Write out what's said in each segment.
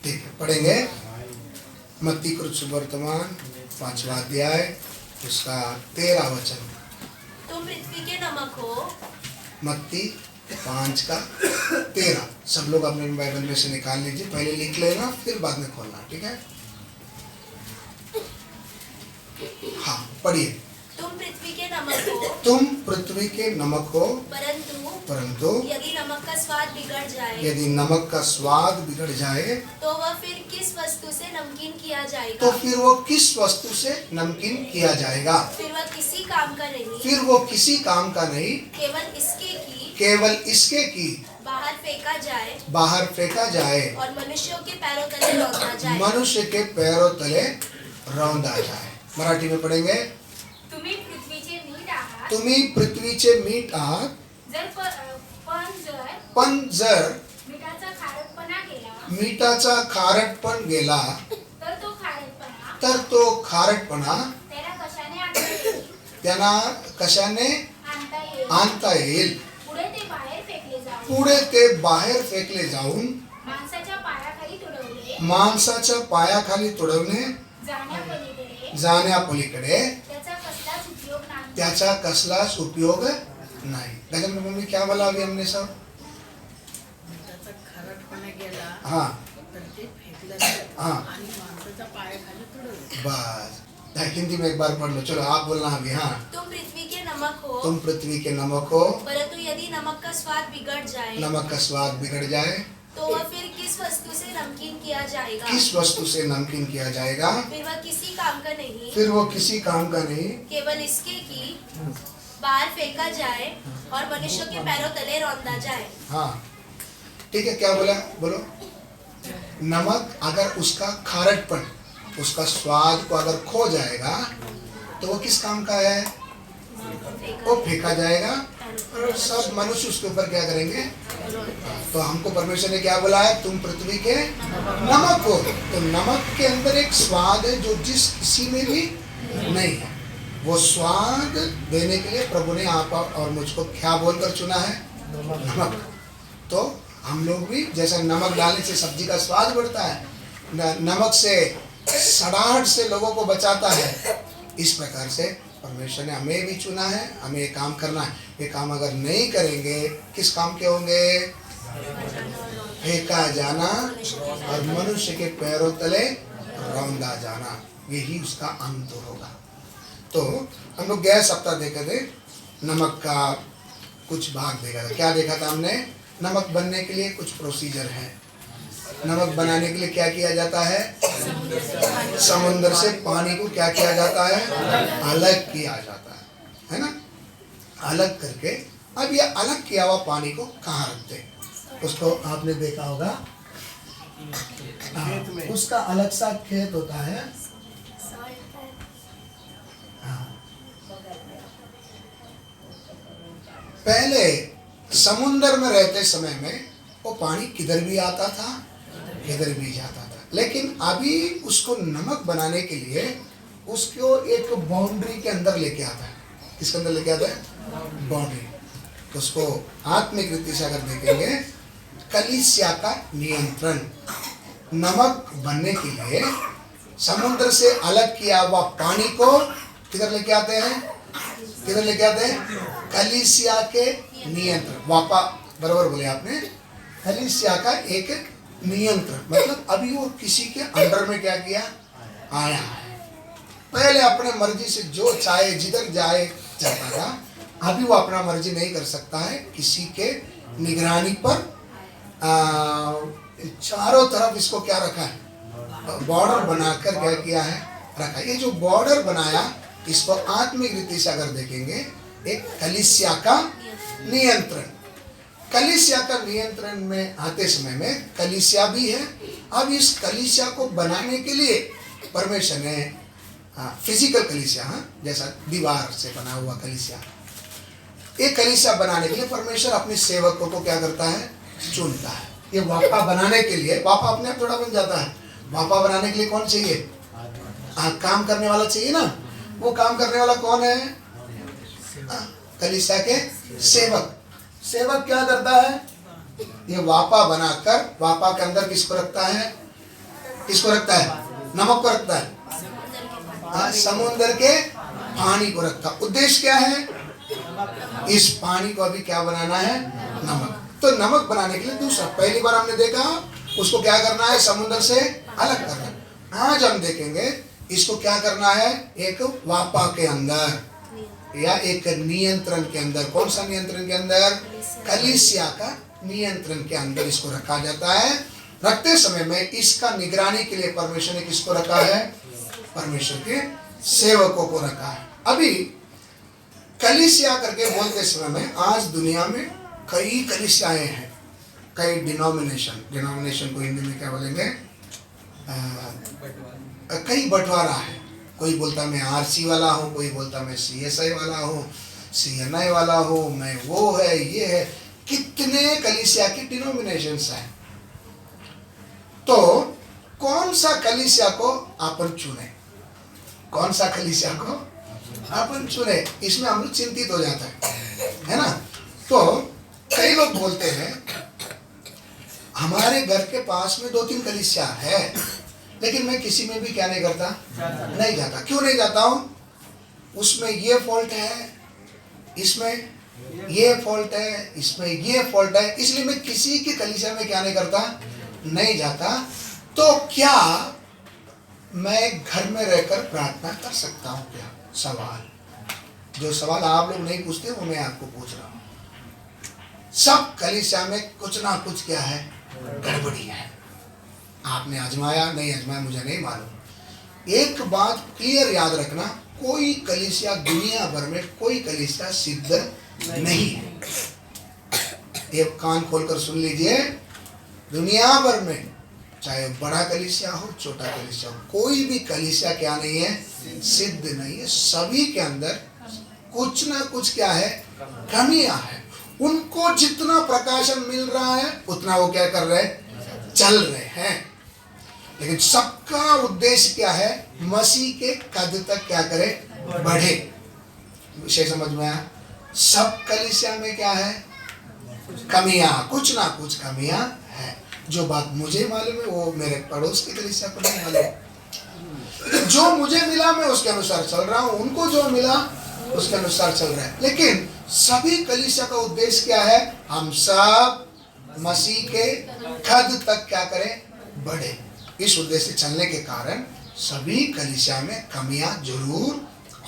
ठीक है, पढ़ेंगे मत्ती कृत सुवर्तमान 5वां अध्याय उसका 13 वचन। तुम पृथ्वी के नमक हो। मत्ती 5 का 13। सब लोग अपने बाइबल में से निकाल लीजिए, पहले लिख लेना फिर बाद में खोलना, ठीक है। हाँ पढ़िए। तुम पृथ्वी के नमक हो। तुम पृथ्वी के नमक हो, परंतु यदि नमक का स्वाद बिगड़ जाए, यदि नमक का स्वाद बिगड़ जाए तो वह फिर किस वस्तु से नमकीन किया जाएगा? तो फिर वो किस वस्तु से नमकीन किया जाएगा? फिर वह किसी काम का नहीं, फिर वो किसी काम का नहीं, केवल इसके की बाहर फेंका जाए, बाहर फेंका जाए और मनुष्यों के पैरों तले रौंदा जाए। मनुष्य के पैरों तले रौंदा जाए। मराठी में पढ़ेंगे। तुम्ही पृथ्वीचे मीठ आहात. तुम्ही पृथ्वीचे मीठ आहात, पण जर मिठाचा खारटपणा गेला, मिठाचा खारटपण गेला तर तो खारटपणा त्याला त्याला कशाने आणता येईल? त्यांना कशाने आणता येईल. आणता येईल? पुढे ते बाहेर फेकले जाऊन पुढे ते बाहेर फेकले जाऊन माणसाच्या पायाखाली तुडवले माणसाच्या पायाखाली तुडवणे जाण्यापलीकडे त्याचा कसलाच उपयोग नाही. त्याचा कसलाच उपयोग नाही। गजन मम्मी क्या बोला अभी हमने सब? मिठाचा खारटपणा गेला हाँ तर ते फेकलं जातं हाँ आणि माणसाच्या पायाखाली तुडवलं. बस। हिंदी में एक बार पढ़ लो, चलो आप बोलना अभी। हाँ तुम पृथ्वी के नमक हो, तुम पृथ्वी के नमक हो, परंतु यदि नमक का स्वाद बिगड़ जाए, नमक का स्वाद बिगड़ जाए तो वह फिर किस वस्तु से नमकीन किया जाएगा? किस वस्तु से नमकीन किया जाएगा? फिर वह किसी काम का नहीं, फिर वो किसी काम का नहीं, केवल इसके की बाहर फेंका जाए और मनुष्यों के पैरों तले रौंदा जाए। हाँ ठीक है। क्या बोला? बोलो। नमक अगर उसका खारटपन, उसका स्वाद को अगर खो जाएगा तो वो किस काम का है? वो फेंका जाएगा और सब मनुष्य उसके ऊपर क्या करेंगे? तो हमको परमेश्वर ने क्या बोला है? तुम पृथ्वी के नमक हो। तो नमक के अंदर एक स्वाद है जो जिस किसी में भी नहीं है। वो स्वाद देने के लिए प्रभु ने आप और मुझको क्या बोलकर चुना है? नमक। तो हम लोग भी जैसा नमक डालने से सब्जी का स्वाद बढ़ता है, नमक से सड़ाहट से लोगों को बचाता है, इस प्रकार से परमेश्वर ने हमें भी चुना है। हमें ये काम करना है। ये काम अगर नहीं करेंगे किस काम के होंगे? फेंका जाना और मनुष्य के पैरों तले रौंदा जाना, यही उसका अंत होगा। तो हम लोग गए सप्ताह देखा थे, नमक का कुछ भाग देखा था। क्या देखा था हमने? नमक बनने के लिए कुछ प्रोसीजर है। नमक बनाने के लिए क्या किया जाता है? समुद्र से पानी को क्या किया जाता है? अलग किया जाता है ना? अलग करके अब ये अलग किया हुआ पानी को कहाँ रखते हैं? उसको आपने देखा होगा, उसका अलग सा खेत होता है। पहले समुद्र में रहते समय में वो पानी किधर भी आता था, किधर भी जाता था। लेकिन अभी उसको नमक बनाने के लिए उसको एक बाउंड्री के अंदर लेके आता है। किसके अंदर लेके आता है? बाउंड्री। तो उसको आत्मिक रीति से अगर देखेंगे, कलीसिया का नियंत्रण नमक बनने के लिए समुद्र से अलग किया हुआ पानी को किधर लेके आते हैं? किधर लेके आते हैं? कलीसिया के नियंत्रण। वापा बराबर बोले आपने। कलीसिया का एक नियंत्रण मतलब अभी वो किसी के अंडर में क्या किया? आया है। पहले अपने मर्जी से जो चाहे जिधर जाए जाता था, अभी वो अपना मर्जी नहीं कर सकता है। किसी के निगरानी पर चारों तरफ इसको क्या रखा है? बॉर्डर बनाकर क्या किया है? रखा। ये जो बॉर्डर बनाया, इसको आत्मिक रीति से अगर देखेंगे, एक कलीसिया का नियंत्रण। कलीसिया का नियंत्रण में आते समय में कलीसिया भी है। अब इस कलीसिया को बनाने के लिए परमेश्वर ने फिजिकल कलीसिया, जैसा दीवार से बना हुआ कलीसिया, एक कलीसिया बनाने के लिए परमेश्वर अपने सेवकों को क्या करता है? चुनता है। ये वापा बनाने के लिए, वापा अपने आप थोड़ा बन जाता है। वापा बनाने के लिए कौन चाहिए? काम करने वाला चाहिए ना। वो काम करने वाला कौन है? कलीसिया के सेवक। सेवक क्या करता है? ये वापा बनाकर वापा के अंदर किसको रखता है? किसको रखता है? नमक को रखता है। समुद्र के पानी को रखता। उद्देश्य क्या है? इस पानी को अभी क्या बनाना है? नमक। तो नमक बनाने के लिए दूसरा, पहली बार हमने देखा उसको क्या करना है? समुद्र से अलग करना। आज हम देखेंगे इसको क्या करना है? एक वापा के अंदर या एक नियंत्रण के अंदर। कौन सा नियंत्रण के अंदर? कलीसिया का नियंत्रण के अंदर इसको रखा जाता है। रखते समय में इसका निगरानी के लिए परमेश्वर ने किसको रखा है? परमेश्वर के सेवकों को रखा है। अभी कलीसिया करके बोलते समय में आज दुनिया में कई कलीसियाएं हैं, कई डिनोमिनेशन को हिंदी में क्या बोलेंगे? कई बंटवारा है। कोई बोलता मैं आरसी वाला हूँ, कोई बोलता मैं सीएसआई वाला हूँ, सीएनआई वाला हूँ, मैं वो है ये है। कितने कलीसिया की डिनोमिनेशंस हैं। तो कौन सा कलीसिया को अपन चुने? कौन सा कलीसिया को अपन चुने? इसमें हम लोग चिंतित हो जाता है ना? तो कई लोग बोलते हैं हमारे घर के पास में 2-3 कलीसिया है, लेकिन मैं किसी में भी क्या नहीं करता? नहीं जाता। क्यों नहीं जाता हूँ? उसमें ये फॉल्ट है, इसमें ये फॉल्ट है, इसमें ये फॉल्ट है, इसलिए मैं किसी के कलीसिया में क्या नहीं करता? नहीं जाता। तो क्या मैं घर में रहकर प्रार्थना कर सकता हूँ क्या? सवाल, जो सवाल आप लोग नहीं पूछते वो मैं आपको पूछ रहा हूँ। सब कलीसिया में कुछ ना कुछ क्या है? गड़बड़ी है। आपने आजमाया नहीं आजमाया मुझे नहीं मालूम। एक बात क्लियर याद रखना, कोई कलीसिया दुनिया भर में कोई कलीसिया सिद्ध नहीं है। ये कान खोलकर सुन लीजिए, दुनिया भर में चाहे बड़ा कलीसिया हो छोटा कलीसिया हो, कोई भी कलीसिया क्या नहीं है? सिद्ध नहीं है। सभी के अंदर कुछ ना कुछ क्या है? कमियां है। उनको जितना प्रकाशन मिल रहा है उतना वो क्या कर रहे हैं? चल रहे हैं। लेकिन सबका उद्देश्य क्या है? मसीह के कद तक क्या करे? बढ़े। विषय समझ में आया? सब कलीसिया में क्या है? कमियां, कुछ ना कुछ कमियां है। जो बात मुझे मालूम है वो मेरे पड़ोस के कलीसिया को नहीं मालूम। जो मुझे मिला मैं उसके अनुसार चल रहा हूँ, उनको जो मिला उसके अनुसार चल रहा है। लेकिन सभी कलीसिया का उद्देश्य क्या है? हम सब मसीह के कद तक क्या करें? बढ़े। इस उद्देश्य से चलने के कारण सभी कलीसिया में कमियां जरूर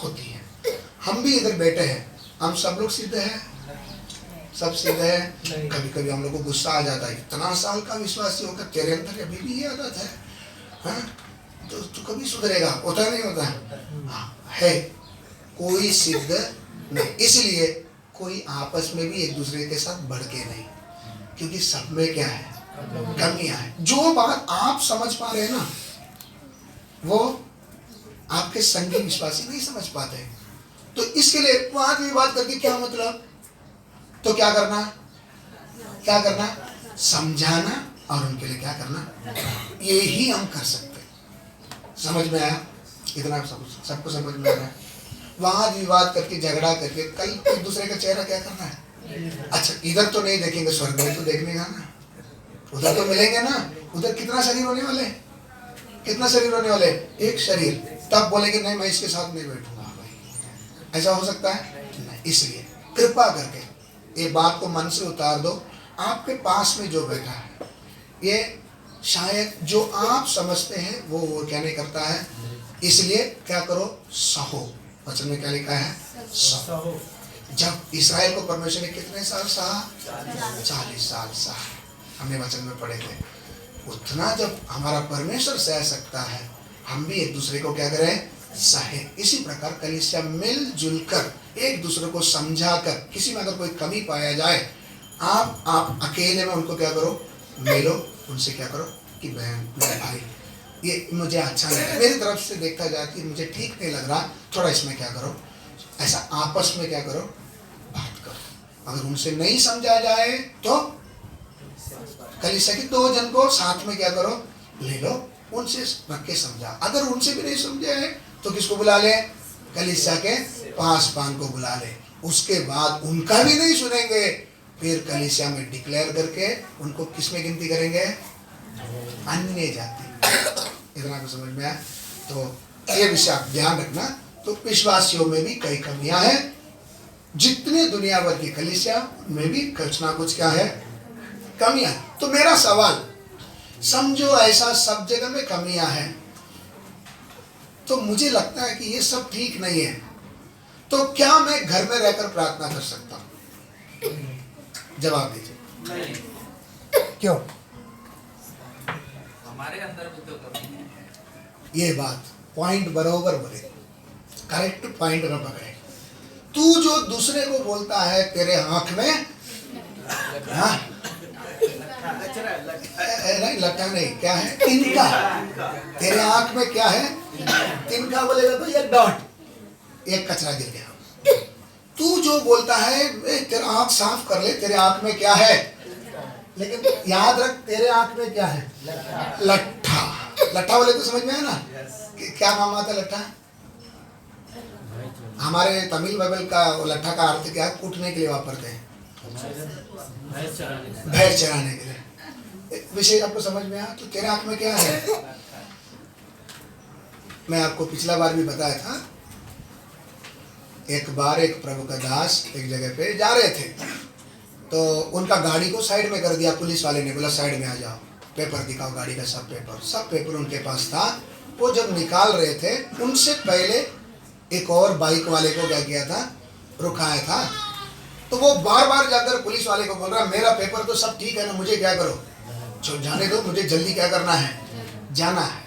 होती हैं। हम भी इधर बैठे हैं, हम सब लोग सिद्ध हैं? सब सिद्ध है? कभी कभी हम लोग को गुस्सा आ जाता है, इतना साल का विश्वासी होकर तेरे अंदर अभी भी ये आदत है, हाँ? तो तू कभी सुधरेगा? होता नहीं होता है? कोई सिद्ध नहीं। इसलिए कोई आपस में भी एक दूसरे के साथ बढ़ के नहीं, क्योंकि सब में क्या है? कमियां है। जो बात आप समझ पा रहे हैं ना, वो आपके संगी विश्वासी नहीं समझ पाते। तो इसके लिए वाद विवाद करके क्या मतलब? तो क्या करना? क्या करना? समझाना और उनके लिए क्या करना? यही हम कर सकते हैं। समझ में आया? इतना सबको समझ में आ रहा है? वाद विवाद करके झगड़ा करके कल एक दूसरे का चेहरा क्या करना है? अच्छा, इधर तो नहीं देखेंगे, स्वर्ग में तो देखने का ना, उधर तो मिलेंगे ना। उधर कितना शरीर होने वाले? कितना शरीर होने वाले? एक शरीर। तब बोलेंगे नहीं मैं इसके साथ नहीं बैठूंगा भाई। ऐसा हो सकता है? नहीं। इसलिए कृपा करके ये बात को मन से उतार दो। आपके पास में जो बैठा है ये शायद जो आप समझते हैं वो क्या नहीं करता है। इसलिए क्या करो? सहो। वचन में क्या लिखा है? सहो। जब इस्राएल को परमेश्वर ने कितने साल सहा? 40 साल सहा। हमने वचन में पढ़े थे। उतना जब हमारा परमेश्वर सह सकता है, हम भी एक दूसरे को क्या करें? सहे। इसी प्रकार कलीसिया मिलजुल कर एक दूसरे को समझा कर, किसी में अगर कोई कमी पाया जाए, आप अकेले में उनको क्या करो? मिलो, उनसे क्या करो कि बहन मेरे भाई ये मुझे अच्छा नहीं, मेरी तरफ से देखा जाए कि मुझे ठीक नहीं लग रहा, थोड़ा इसमें क्या करो? ऐसा आपस में क्या करो? बात करो। अगर उनसे नहीं समझा जाए तो कलीसिया के 2 जन को साथ में क्या करो? ले लो, उनसे रख के समझा। अगर उनसे भी नहीं समझा है तो किसको बुला ले? कलीसिया के पासवान को बुला ले। उसके बाद उनका भी नहीं सुनेंगे, फिर कलीसिया में डिक्लेयर करके उनको किस में गिनती करेंगे? अन्य जाति। इतना को समझ में आया? तो ये विषय आप ध्यान रखना। तो विश्वासियों में भी कई कमियां हैं, जितने दुनिया भर की कलीसिया में भी कुछ ना कुछ क्या है, कमियां। तो मेरा सवाल, समझो ऐसा सब जगह में कमियां हैं, तो मुझे लगता है कि ये सब ठीक नहीं है, तो क्या मैं घर में रहकर प्रार्थना कर सकता हूं? जवाब दीजिए। नहीं, क्यों? हमारे अंदर भी तो कमी है। ये बात पॉइंट बरोबर बोले, करेक्ट पॉइंट न पकड़े। तू जो दूसरे को बोलता है तेरे आंख में, हाँ, नहीं लगता नहीं, क्या है? तिनका। तेरे आंख में क्या है? तिनका बोलेगा तो ये डॉट, एक कचरा गिर गया। तू जो बोलता है तेरा आंख साफ कर ले, तेरे आंख में क्या है? लेकिन याद रख, तेरे आंख में क्या है? लट्ठा। लट्ठा बोले तो समझ में है ना? क्या मामा था लट्ठा? हमारे तमिल बाइबल का लट्ठा का अर्थ क्या है? कूटने के लिए वापरते हैं, भैंस चराने के लिए। विषय आपको समझ में आया? तो तेरे आंख में क्या है? मैं आपको पिछला बार भी बताया था, एक बार एक प्रभु का दास एक जगह पे जा रहे थे, तो उनका गाड़ी को साइड में कर दिया। पुलिस वाले ने बोला साइड में आ जाओ, पेपर दिखाओ, गाड़ी का सब पेपर उनके पास था। वो जब निकाल रहे थे, उनसे पहले एक और बाइक वाले को क्या किया था? रुकाया था। तो वो बार बार जाकर पुलिस वाले को बोल रहा, मेरा पेपर तो सब ठीक है ना, मुझे क्या करो, जाने दो, मुझे जल्दी क्या करना है, जाना है।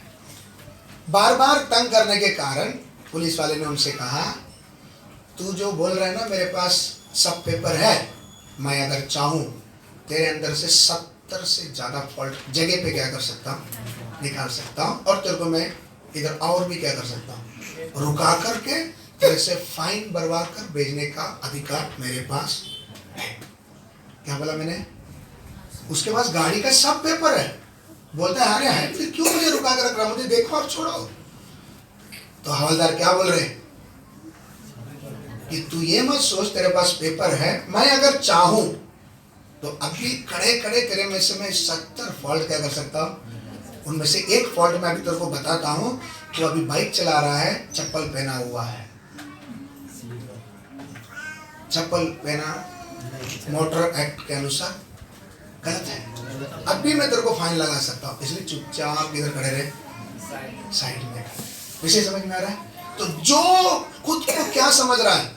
बार बार तंग करने के कारण पुलिस वाले ने उनसे कहा, तू जो बोल रहा है ना मेरे पास सब पेपर है, मैं अगर चाहूँ तेरे अंदर से 70 से ज़्यादा फॉल्ट जगह पे क्या कर सकता हूँ, निकाल सकता हूँ, और तेरे को मैं इधर और भी क्या कर सकता हूँ, रुका करके तेरे से फाइन भरवा कर भेजने का अधिकार मेरे पास है। क्या बोला मैंने? उसके पास गाड़ी का सब पेपर है। बोलता है अरे है, फिर क्यों मुझे रुका कर रख रहा, मुझे देखो और छोड़ो। तो हवलदार क्या बोल रहे हैं कि तू ये मत सोच तेरे पास पेपर है, मैं अगर चाहूं तो अभी खड़े खड़े तेरे में से मैं 70 फॉल्ट क्या कर सकता हूँ। उनमें से एक फॉल्ट मैं अभी तेरे को बताता हूँ। तो अभी बाइक चला रहा है, चप्पल पहना हुआ है, चप्पल पहना मोटर एक्ट के अनुसार गलत है। अब भी मैं तेरे को फाइन लगा सकता हूँ, इसलिए चुपचाप इधर खड़े रहे, साइड में। विषय समझ में आ रहा है? तो जो खुद को क्या समझ रहा है,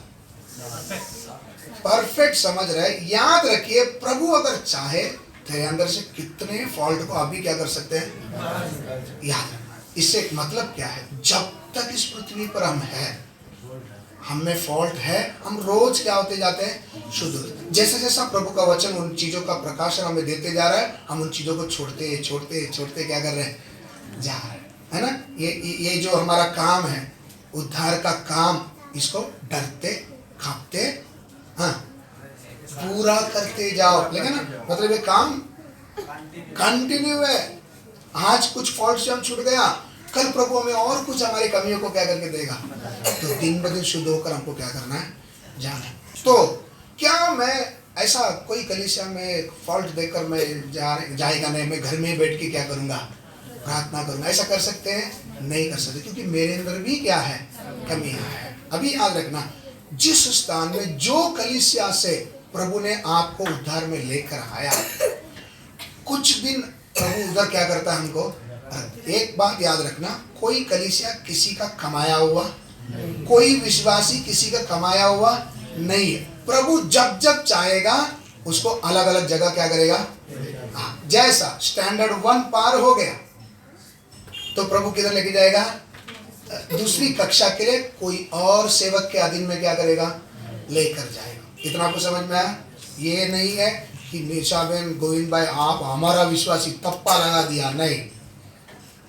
परफेक्ट समझ रहा है, याद रखिए प्रभु अगर चाहे तेरे अंदर से कितने फॉल्ट को अभी क्या कर सकते हैं, याद रखना। इससे मतलब क्या है, जब तक इस पृथ्वी पर हम हैं, हम में फॉल्ट है, हम रोज क्या होते जाते हैं, शुद्ध। जैसे जैसा प्रभु का वचन उन चीजों का प्रकाशन हमें देते जा रहा है, हम उन चीजों को छोड़ते छोड़ते छोड़ते क्या कर रहे हैं, जा रहे हैं, है ना। ये जो हमारा काम है, उद्धार का काम, इसको डरते कांपते हाँ पूरा करते जाओ। लेकिन ना मतलब ये काम कंटिन्यू है। आज कुछ फॉल्ट से हम छूट गया, कल प्रभु हमें और कुछ हमारी कमियों को क्या करके देगा, तो दिन ब दिन शुद्ध होकर हमको क्या करना है, जाना है। तो क्या मैं ऐसा कोई कलीसिया में फॉल्ट देकर मैं जाएगा नहीं, मैं घर में बैठ के क्या करूँगा, प्रार्थना करूँगा, ऐसा कर सकते हैं? नहीं कर सकते, क्योंकि मेरे अंदर भी क्या है, कमियां है। अभी याद रखना, जिस स्थान में जो कलीसिया से प्रभु ने आपको उद्धार में लेकर आया, कुछ दिन प्रभु उधर क्या करता है हमको। एक बात याद रखना, कोई कलीसिया किसी का कमाया हुआ, कोई विश्वासी किसी का कमाया हुआ नहीं है। प्रभु जब जब चाहेगा उसको अलग अलग जगह क्या करेगा। जैसा स्टैंडर्ड 1 पार हो गया तो प्रभु किधर लेके जाएगा, दूसरी कक्षा के लिए कोई और सेवक के अधीन में क्या करेगा, लेकर जाएगा। इतना आपको समझ में आया? ये नहीं है कि निशा बहन, गोविंद भाई आप हमारा विश्वासी तप्पा लगा दिया, नहीं।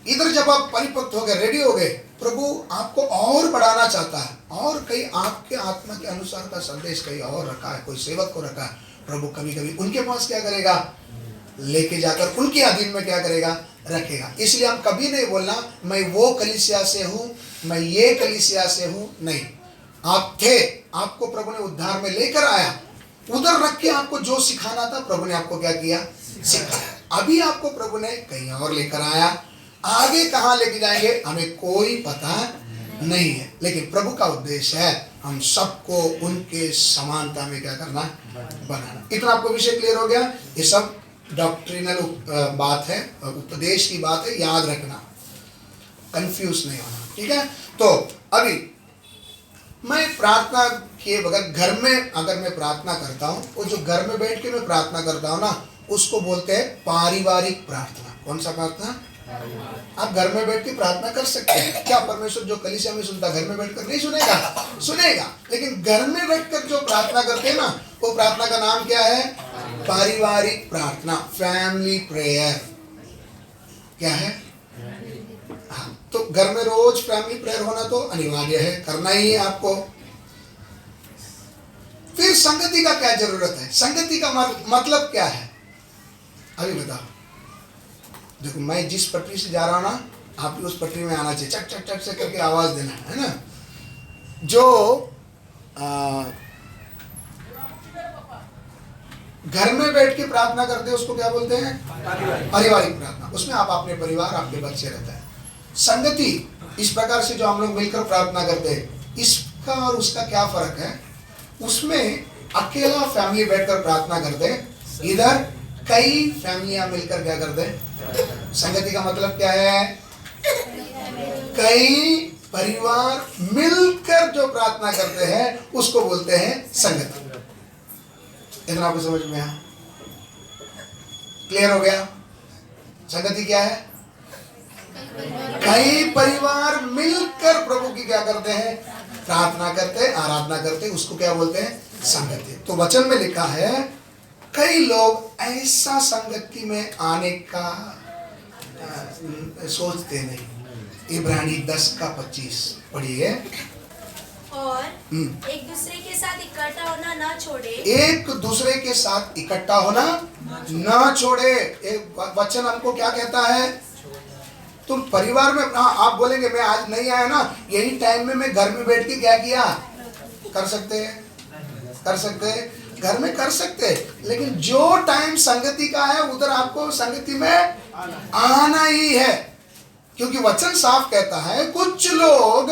इधर जब आप परिपक्व हो गए, रेडी हो गए, प्रभु आपको और बढ़ाना चाहता है, और कहीं आपके आत्मा के अनुसार का संदेश कहीं और रखा है, कोई सेवक को रखा है, प्रभु कभी कभी उनके पास क्या करेगा, लेके जाकर उनके अधीन में क्या करेगा, रखेगा। इसलिए हम कभी नहीं बोलना मैं वो कलीसिया से हूँ, मैं ये कलीसिया से हूँ, नहीं। आप थे, आपको प्रभु ने उद्धार में लेकर आया, उधर रख के आपको जो सिखाना था प्रभु ने आपको क्या किया, सिखाया। अभी आपको प्रभु ने कहीं और लेकर आया, आगे कहाँ लेके जाएंगे हमें कोई पता नहीं है, लेकिन प्रभु का उद्देश्य है हम सबको उनके समानता में क्या करना, बनाना। इतना आपको विषय क्लियर हो गया। ये सब डॉक्ट्रिनल बात है, उपदेश की बात है, याद रखना, कंफ्यूज नहीं होना, ठीक है। तो अभी मैं प्रार्थना किए बगैर घर में अगर मैं प्रार्थना करता हूँ, वो जो घर में बैठ के मैं प्रार्थना करता हूँ ना, उसको बोलते हैं पारिवारिक प्रार्थना। कौन सा प्रार्थना? आप घर में बैठ के प्रार्थना कर सकते हैं। क्या परमेश्वर जो कलीसिया में सुनता घर में बैठकर नहीं सुनेगा? सुनेगा। लेकिन घर में बैठकर जो प्रार्थना करते हैं ना, वो प्रार्थना का नाम क्या है? पारिवारिक प्रार्थना, फैमिली प्रेयर। क्या है? हाँ, तो घर में रोज फैमिली प्रेयर होना तो अनिवार्य है, करना ही है आपको। फिर संगति का क्या जरूरत है? संगति का मतलब क्या है? अभी बताओ। देखो, मैं जिस पटरी से जा रहा हूं ना, आप भी उस पटरी में आना चाहिए, चक चक चक से करके आवाज देना है ना। जो घर में बैठ के प्रार्थना करते हैं उसको क्या बोलते हैं? पारिवारिक प्रार्थना। उसमें आप अपने परिवार, आपके बच्चे रहते हैं। संगति इस प्रकार से जो हम लोग मिलकर प्रार्थना करते हैं, इसका और उसका क्या फर्क है? उसमें अकेला फैमिली बैठकर प्रार्थना करते हैं, इधर कई फैमिलियां मिलकर क्या करते हैं? संगति का मतलब क्या है? कई परिवार मिलकर जो प्रार्थना करते हैं उसको बोलते हैं संगति। इतना आपको समझ में आया? क्लियर हो गया? संगति क्या है? कई परिवार मिलकर प्रभु की क्या करते हैं? प्रार्थना करते हैं, आराधना करते हैं, उसको क्या बोलते हैं? संगति। तो वचन में लिखा है कई लोग ऐसा संगति में आने का सोचते नहीं। इब्रानी 10:25 पढ़िए। और एक दूसरे के साथ इकट्ठा होना ना छोड़े। एक दूसरे के साथ इकट्ठा होना ना छोड़े। एक वचन हमको क्या कहता है? तुम परिवार में, आप बोलेंगे मैं आज नहीं आया ना, यही टाइम में मैं घर में बैठ के क्या किया? कर सकते हैं, कर सकते हैं, घर में कर सकते हैं। लेकिन जो टाइम संगति का है उधर आपको संगति में आना ही है, क्योंकि वचन साफ कहता है कुछ लोग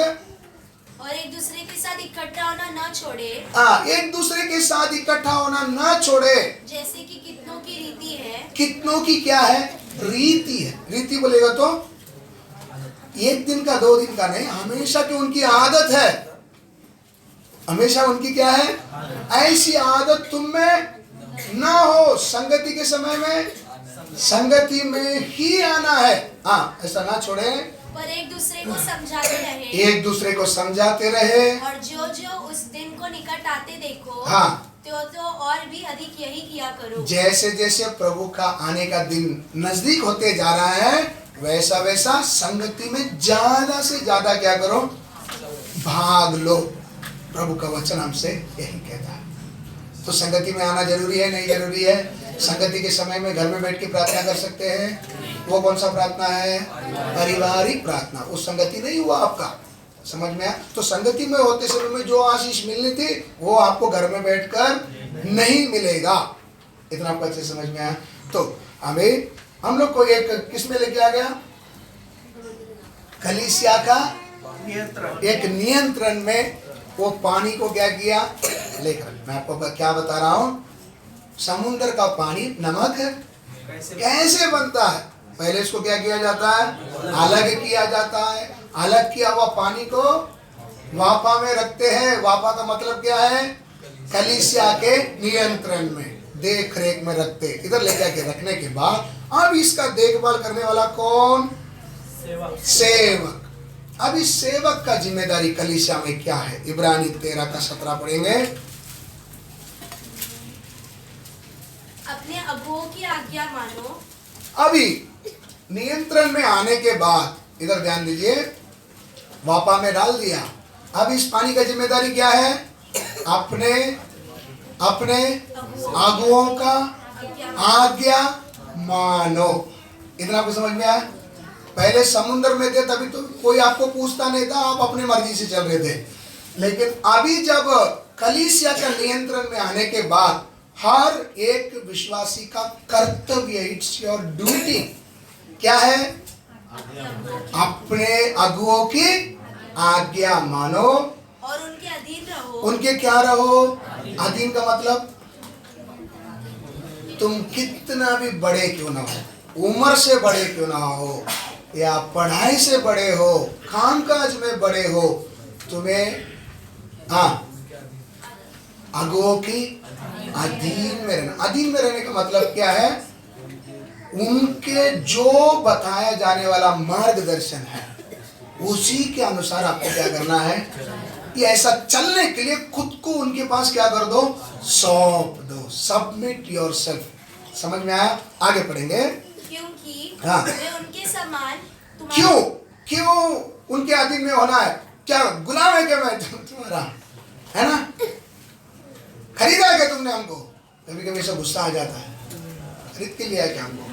और एक दूसरे के साथ इकट्ठा होना ना छोड़े। एक दूसरे के साथ इकट्ठा होना ना छोड़े, जैसे कि कितनों की रीति है। कितनों की क्या है? रीति है। रीति बोलेगा तो एक दिन का, 2 दिन का नहीं, हमेशा की उनकी आदत है। हमेशा उनकी क्या है? ऐसी आदत तुम में ना हो। संगति के समय में संगति में ही आना है। ऐसा ना छोड़े। पर एक दूसरे को समझाते रहे। एक दूसरे को समझाते रहे। और जो जो उस दिन को निकट आते देखो, तो और भी अधिक यही किया करो। जैसे जैसे प्रभु का आने का दिन नजदीक होते जा रहा है, वैसा वैसा संगति में ज्यादा से ज्यादा क्या करो? भाग लो। प्रभु का वचन हमसे यही कहता है। तो संगति में आना जरूरी है, नहीं जरूरी है? संगति के समय में घर में बैठ के प्रार्थना कर सकते हैं। वो कौन सा प्रार्थना है? पारिवारिक प्रार्थना। उस संगति नहीं हुआ आपका, समझ में आया? तो संगति में होते समय में जो आशीष मिलनी थी वो आपको घर में बैठकर नहीं मिलेगा। इतना आपको अच्छे समझ में आया? तो हमें, हम लोग को एक किस में लेके आ गया? कलीसिया का एक नियंत्रण में वो पानी को क्या किया? लेकर। मैं आपको क्या बता रहा हूँ, समुद्र का पानी नमक कैसे बनता है? पहले इसको क्या किया जाता है? अलग किया जाता है। अलग किया हुआ पानी को वापा में रखते हैं। वापा का मतलब क्या है? कलीसिया के नियंत्रण में, देख रेख में रखते। इधर ले जाके रखने के बाद अब इसका देखभाल करने वाला कौन? सेवक। अब इस सेवक का जिम्मेदारी कलीसिया में क्या है? इब्रानी 13:17 पढ़ेंगे। अपने अगुओं की आज्ञा मानो। अभी नियंत्रण में आने के बाद, इधर ध्यान दीजिए, वापा में डाल दिया। अब इस पानी का जिम्मेदारी क्या है? अपने अपने अगुओं का आज्ञा मानो। इतना आपको समझ में आया? पहले समुद्र में थे तभी तो कोई आपको पूछता नहीं था, आप अपनी मर्जी से चल रहे थे। लेकिन अभी जब कलीसिया का नियंत्रण में आने के बाद हर एक विश्वासी का कर्तव्य, इट्स योर ड्यूटी, क्या है? अपने अगुओं की आज्ञा मानो और उनके अधीन रहो। उनके क्या रहो? अधीन का मतलब तुम कितना भी बड़े क्यों ना हो, उम्र से बड़े क्यों ना हो, या पढ़ाई से बड़े हो, कामकाज में बड़े हो, तुम्हें अगुओं की अधीन में रहना। अधीन में रहने का मतलब क्या है? उनके जो बताया जाने वाला मार्गदर्शन है उसी के अनुसार आपको क्या करना है? कि ऐसा चलने के लिए खुद को उनके पास क्या कर दो? सौंप दो। Submit yourself. समझ में आया? आगे पढ़ेंगे। क्योंकि हाँ। वे उनके समान क्यों उनके अधीन में होना है? क्या गुलाम है क्या मैं तुम्हारा? है ना? खरीदा है क्या तुमने हमको? कभी कभी ऐसा गुस्सा आ जाता है, खरीद के लिया क्या हमको?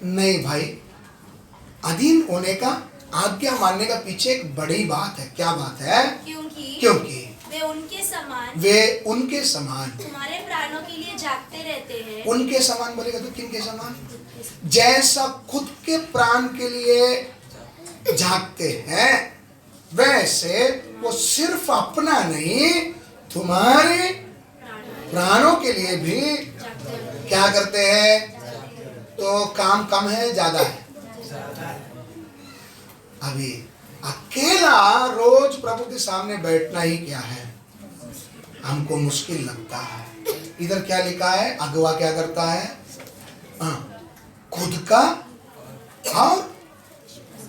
नहीं भाई, अधीन होने का, आज्ञा मानने का पीछे एक बड़ी बात है। क्या बात है? क्योंकि वे उनके समान तुम्हारे प्राणों के लिए जागते रहते हैं। उनके समान बोलेगा तो किन के समान? जैसा खुद के प्राण के लिए जागते हैं वैसे वो सिर्फ अपना नहीं, तुम्हारे प्राणों के लिए भी क्या करते हैं? तो काम कम है ज्यादा है? अभी अकेला रोज प्रभु के सामने बैठना ही क्या है, हमको मुश्किल लगता है। इधर क्या लिखा है? अगवा क्या करता है? खुद का और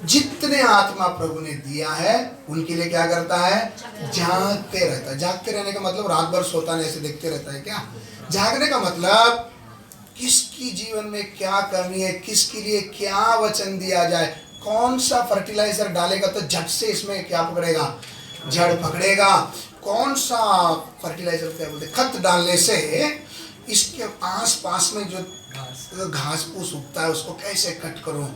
जितने आत्मा प्रभु ने दिया है उनके लिए क्या करता है? जागते रहता है। जागते रहने का मतलब रात भर सोता नहीं, ऐसे देखते रहता है क्या? जागने का मतलब किसकी जीवन में क्या कमी है, किसके लिए क्या वचन दिया जाए, कौन सा फर्टिलाइजर डालेगा तो झट से इसमें क्या पकड़ेगा? जड़ पकड़ेगा। कौन सा फर्टिलाइजर क्या बोलते, खत डालने से इसके आस पास में जो घास फूस उगता है उसको कैसे कट करूं,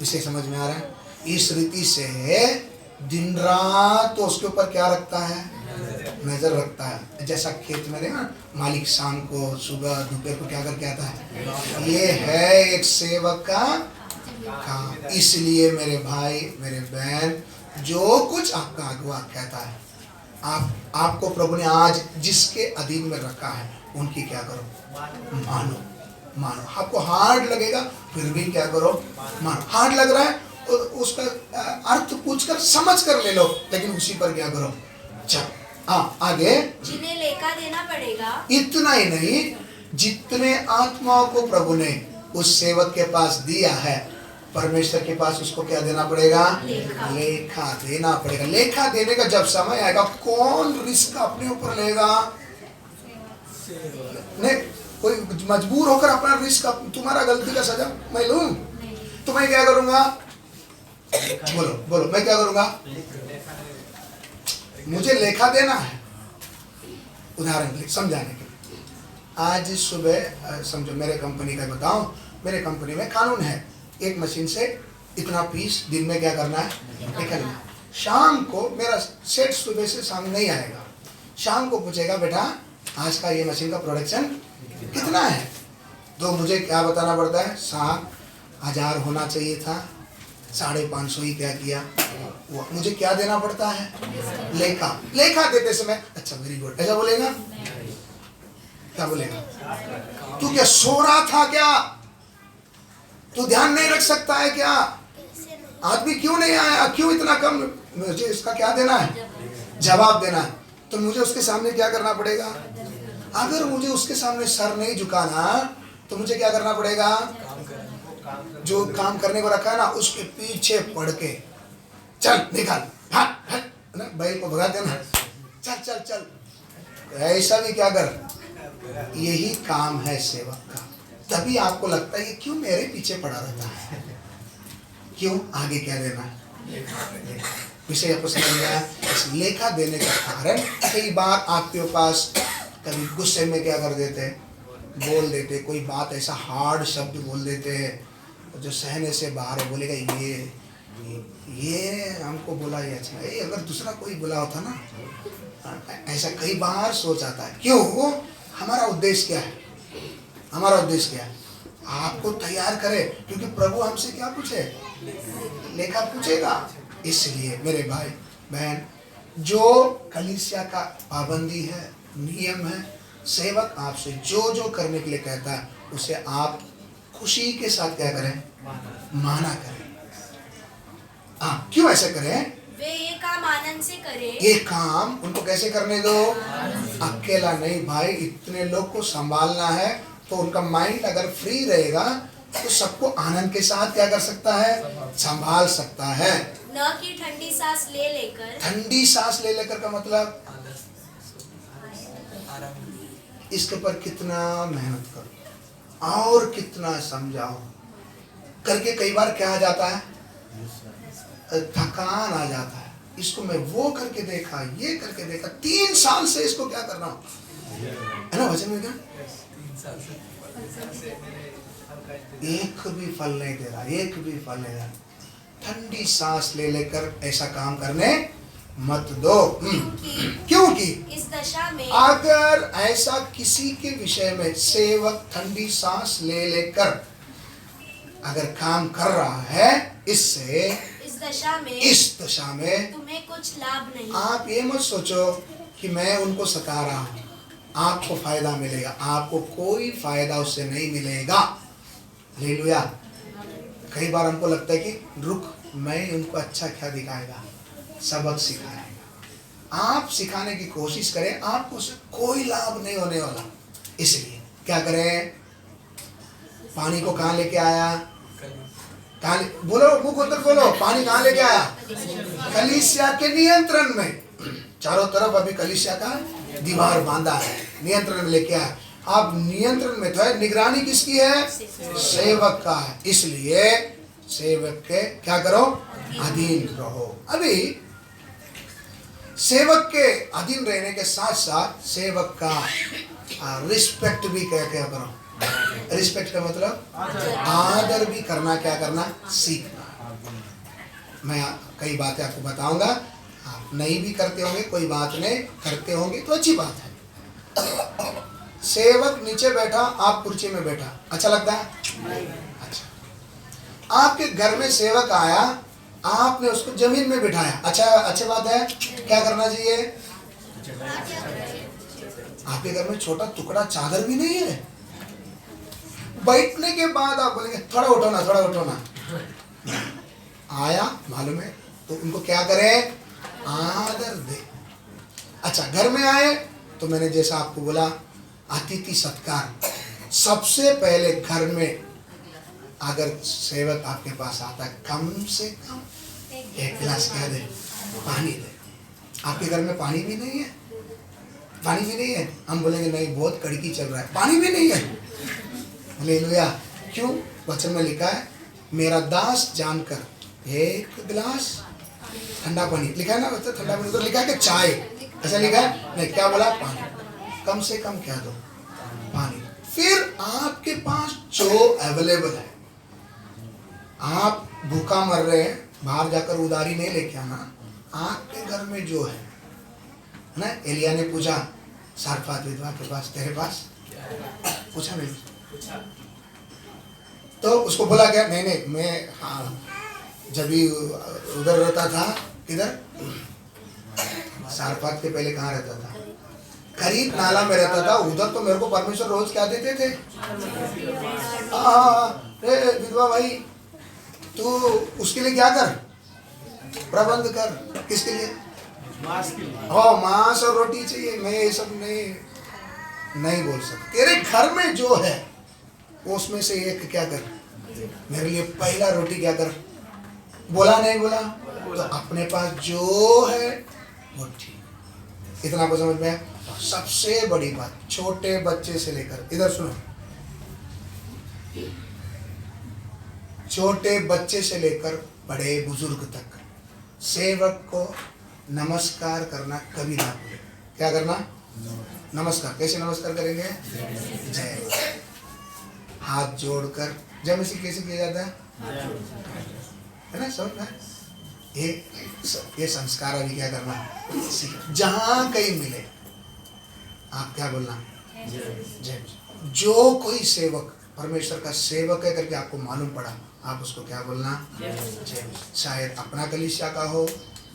इसे समझ में आ रहा है? इस रीति से दिन रात तो उसके ऊपर क्या रखता है? नजर रखता है। जैसा खेत में ना मालिक शाम को सुबह दोपहर को क्या करके आता है? ये है एक सेवक का काम। इसलिए मेरे भाई मेरे बहन, जो कुछ आपका अगुआ कहता है, आपको प्रभु ने आज जिसके अधीन में रखा है उनकी क्या करो? मानो। आपको हार्ड लगेगा फिर भी क्या करो? मानो। हार्ड लग रहा है तो उसका अर्थ पूछकर समझ कर ले लो, लेकिन उसी पर क्या करो? चल आगे। जिन्हें लेखा देना पड़ेगा। इतना ही नहीं, जितने आत्माओं को प्रभु ने उस सेवक के पास दिया है, परमेश्वर के पास उसको क्या देना पड़ेगा? लेखा देना पड़ेगा। लेखा देने का जब समय आएगा, कौन रिस्क अपने ऊपर लेगा? नहीं, कोई मजबूर होकर अपना रिस्क, तुम्हारा गलती का सजा मैं लूं तो मैं क्या करूंगा? बोलो मैं क्या करूंगा? मुझे लेखा देना है। उदाहरण के लिए समझाने के लिए, आज सुबह समझो मेरे कंपनी का बताऊं, मेरे कंपनी में कानून है एक मशीन से इतना पीस दिन में क्या करना है? निकलना। शाम को मेरा सेट सुबह से शाम नहीं आएगा, शाम को पूछेगा बेटा आज का ये मशीन का प्रोडक्शन कितना है? तो मुझे क्या बताना पड़ता है? 7,000 होना चाहिए था, 550 ही क्या किया? वो मुझे क्या देना पड़ता है? लेखा देते समय अच्छा वेरी गुड ऐसा बोलेगा? क्या बोलेगा? तू क्या सो रहा था क्या? तू ध्यान नहीं रख सकता है क्या? आदमी क्यों नहीं आया? क्यों इतना कम? मुझे इसका क्या देना है? जवाब देना है। तो मुझे उसके सामने क्या करना पड़ेगा? अगर मुझे उसके सामने सर नहीं झुकाना तो मुझे क्या करना पड़ेगा? जो काम करने को रखा है ना उसके पीछे पड़ के चल निकाल, ना बैल को भगा देना, चल चल चल। ऐसा भी क्या कर? यही काम है सेवक का। तभी आपको लगता है कि क्यों मेरे पीछे पड़ा रहता है, क्यों? आगे क्या देना है? विषय आपको समझ में आया? इस लेखा देने का कारण कई बार आपके पास कभी गुस्से में क्या कर देते, बोल देते, कोई बात ऐसा हार्ड शब्द बोल देते हैं जो सहने से बाहर है। बोलेगा ये हमको बोला ये अच्छा है, अगर दूसरा कोई बोला होता ना, ऐसा कई बार सोच आता है। क्यों? हमारा उद्देश्य क्या है? हमारा उद्देश्य क्या है? आपको तैयार करे, क्योंकि प्रभु हमसे क्या पूछे, लेखा पूछेगा। इसलिए मेरे भाई बहन, जो कलीसिया का पाबंदी है, नियम है, सेवक आपसे जो जो करने के लिए कहता है उसे आप खुशी के साथ क्या करें, माना करें। क्यों ऐसे करें? वे ये काम आनंद से करें। ये काम उनको कैसे करने दो, अकेला नहीं भाई, इतने लोग को संभालना है, तो उनका माइंड अगर फ्री रहेगा तो सबको आनंद के साथ क्या कर सकता है, संभाल सकता है। न कि ठंडी सांस ले लेकर। ठंडी सांस ले लेकर का मतलब, इसके ऊपर कितना मेहनत करो और कितना समझाओ करके कई बार क्या आ जाता है, थकान आ जाता है। इसको मैं वो करके देखा, ये करके देखा, 3 साल से इसको क्या कर रहा हूँ, है ना वचन में क्या, एक भी फल नहीं दे रहा, एक भी फल नहीं दे रहा। ठंडी सांस ले लेकर ऐसा काम करने मत दो। क्योंकि इस दशा में अगर ऐसा किसी के विषय में सेवक ठंडी सांस ले लेकर अगर काम कर रहा है, इससे इस दशा में तुम्हें कुछ लाभ नहीं। आप ये मत सोचो कि मैं उनको सता रहा हूँ, आपको फायदा मिलेगा, आपको कोई फायदा उससे नहीं मिलेगा। हालेलुया। कई बार हमको लगता है कि रुक, मैं उनको अच्छा क्या दिखाएगा, सबक सिखाएगा। आप सिखाने की कोशिश करें, आपको उससे कोई लाभ नहीं होने वाला। इसलिए क्या करें, पानी को कहाँ लेके आया, कहाँ बोलो, मुख उत्तर बोलो, पानी कहाँ लेके आया, कलीसिया के नियंत्रण में। चारों तरफ अभी कलीसिया का दीवार बांधा है, नियंत्रण में लेके आया। आप नियंत्रण में तो है, निगरानी किसकी है, सेवक का है। इसलिए सेवक के क्या करो, अधीन रहो। अभी सेवक के अधीन रहने के साथ साथ सेवक का रिस्पेक्ट भी क्या क्या करो। रिस्पेक्ट का मतलब आदर भी करना, क्या करना, सीखना। मैं कई बातें आपको बताऊंगा, आप नहीं भी करते होंगे, कोई बात नहीं, करते होंगे तो अच्छी बात है। सेवक नीचे बैठा, आप कुर्सी में बैठा, अच्छा लगता है? अच्छा। आपके घर में सेवक आया, आपने उसको जमीन में बिठाया, अच्छा, अच्छी बात है। क्या करना चाहिए? आपके घर में छोटा टुकड़ा चादर भी नहीं है, बैठने के बाद आप बोलेंगे थोड़ा उठो ना, थोड़ा उठो ना। आया मालूम है, तो उनको क्या करें, आदर दे। अच्छा, घर में आए तो मैंने जैसा आपको बोला, अतिथि सत्कार। सबसे पहले घर में अगर सेवक आपके पास आता है, कम से कम 1 गिलास क्या दे, पानी दे। आपके घर में पानी भी नहीं है, पानी भी नहीं है, हम बोलेंगे नहीं बहुत कड़की चल रहा है, पानी भी नहीं है। हालेलुया। क्यों? वचन में लिखा है, मेरा दास जानकर 1 गिलास ठंडा पानी, लिखा है ना, ठंडा पानी, तो लिखा है कि चाय, ऐसा लिखा है नहीं, क्या बोला, पानी। कम से कम क्या दो, पानी। फिर आपके पास जो अवेलेबल है, आप भूखा मर रहे हैं, बाहर जाकर उधारी नहीं लेके आना, आपके घर में जो है ना। एलिया ने पूछा सारफात विधवा के पास, तेरे पास? पूछा नहीं, तो उसको बोला क्या, नहीं नहीं मैं, हाँ, जब भी उधर रहता था, किधर, सारफात के पहले कहाँ रहता था, करीब नाला में रहता था, उधर तो मेरे को परमेश्वर रोज क्या देते थे। विधवा भाई, तू उसके लिए क्या कर, प्रबंध कर। किसके लिए? मांस और रोटी चाहिए। मैं ये सब नहीं बोल सकता। तेरे घर में जो है उसमें से एक क्या कर, मेरे लिए पहला रोटी क्या कर। बोला नहीं बोला? तो अपने पास जो है वो ठीक। इतना को समझ में आया? सबसे बड़ी बात, छोटे बच्चे से लेकर, इधर सुनो, छोटे बच्चे से लेकर बड़े बुजुर्ग तक सेवक को नमस्कार करना कभी ना भूले। क्या करना? नमस्कार। कैसे नमस्कार करेंगे? जय। हाथ जोड़कर। जय मसीह कैसे किया जाता है ना, समझ में? ये संस्कार अभी क्या करना, जहां कहीं मिले आप क्या बोलना, जय। जो कोई सेवक परमेश्वर का सेवक है करके आपको मालूम पड़ा, आप उसको क्या बोलना? जय मसीह। शायद अपना कलीसिया का हो,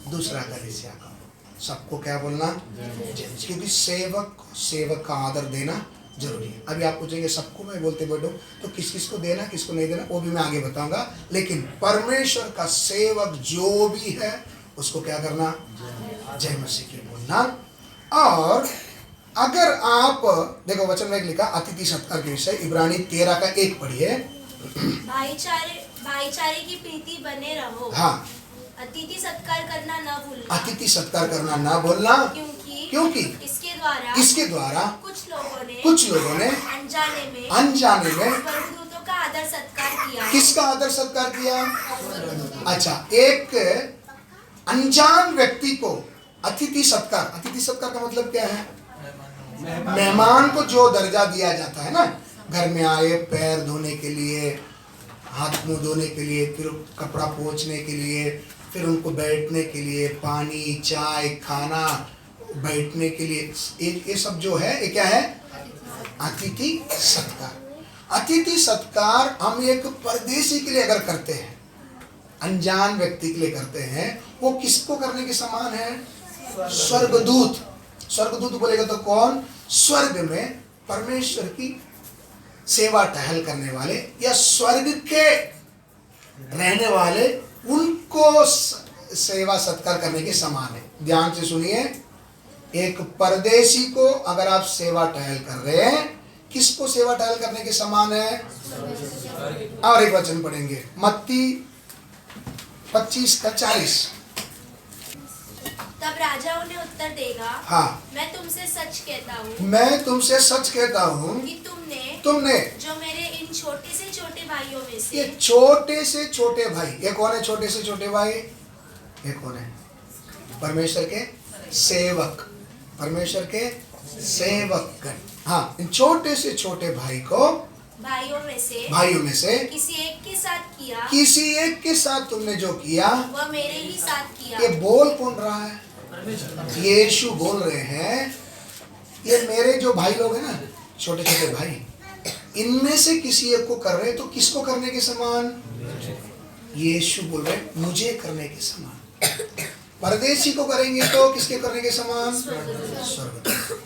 दूसरा कलीसिया का हो, सबको क्या बोलना? जय मसीह। क्योंकि सेवक का आदर देना जरूरी है। अभी आप पूछेंगे सबको मैं बोलते बैठो तो किस किस को देना, किसको नहीं देना, वो भी मैं आगे बताऊंगा। लेकिन परमेश्वर का सेवक जो भी है उसको क्या करना? जय मसीह की बोलना। और अगर आप देखो वचन में लिखा अतिथि सत्कार के विषय, इब्रानी 13 का 1 पढ़िए। भाईचारे की प्रीति बने रहो। हाँ, अतिथि सत्कार करना न भूलना। अतिथि सत्कार करना ना भूलना, क्योंकि इसके द्वारा कुछ लोगों ने अनजाने में स्वर्गदूतों का आदर सत्कार किया। किसका आदर सत्कार किया? अच्छा, एक अनजान व्यक्ति को अतिथि सत्कार का मतलब क्या है? मेहमान को जो दर्जा दिया जाता है ना, घर में आए पैर धोने के लिए, हाथ मुंह धोने के लिए, फिर कपड़ा पोंछने के लिए, फिर उनको बैठने के लिए पानी, चाय, खाना, बैठने के लिए, ये सब जो है ये क्या है? अतिथि सत्कार। अतिथि सत्कार हम एक परदेशी के लिए अगर करते हैं, अनजान व्यक्ति के लिए करते हैं, वो किसको करने के समान है? स्वर्गदूत। स्वर्गदूत बोलेगा तो कौन? स्वर्ग में परमेश्वर की सेवा टहल करने वाले या स्वर्ग के रहने वाले, उनको सेवा सत्कार करने के समान है। ध्यान से सुनिए, एक परदेशी को अगर आप सेवा टहल कर रहे हैं, किसको सेवा टहल करने के समान है? और एक वचन पढ़ेंगे, मत्ती 25 का 40। तब राजा उन्हें उत्तर देगा, हाँ, मैं तुमसे सच कहता हूँ कि तुमने जो मेरे इन छोटे से छोटे भाइयों में से, ये छोटे से छोटे भाई, ये कौन है? छोटे से छोटे भाई ये कौन है? परमेश्वर के सेवक, परमेश्वर के सेवक। हाँ, इन छोटे से छोटे भाई को भाइयों में से किसी एक के साथ तुमने जो किया वह मेरे ही साथ किया। ये बोल कौन रहा है? यीशु बोल रहे हैं, ये मेरे जो भाई लोग हैं ना, छोटे छोटे भाई, इनमें से किसी एक को कर रहे हैं तो किसको करने के समान? यीशु बोल रहे हैं मुझे करने के समान। परदेशी को करेंगे तो किसके करने के समान? स्वर्गदूत।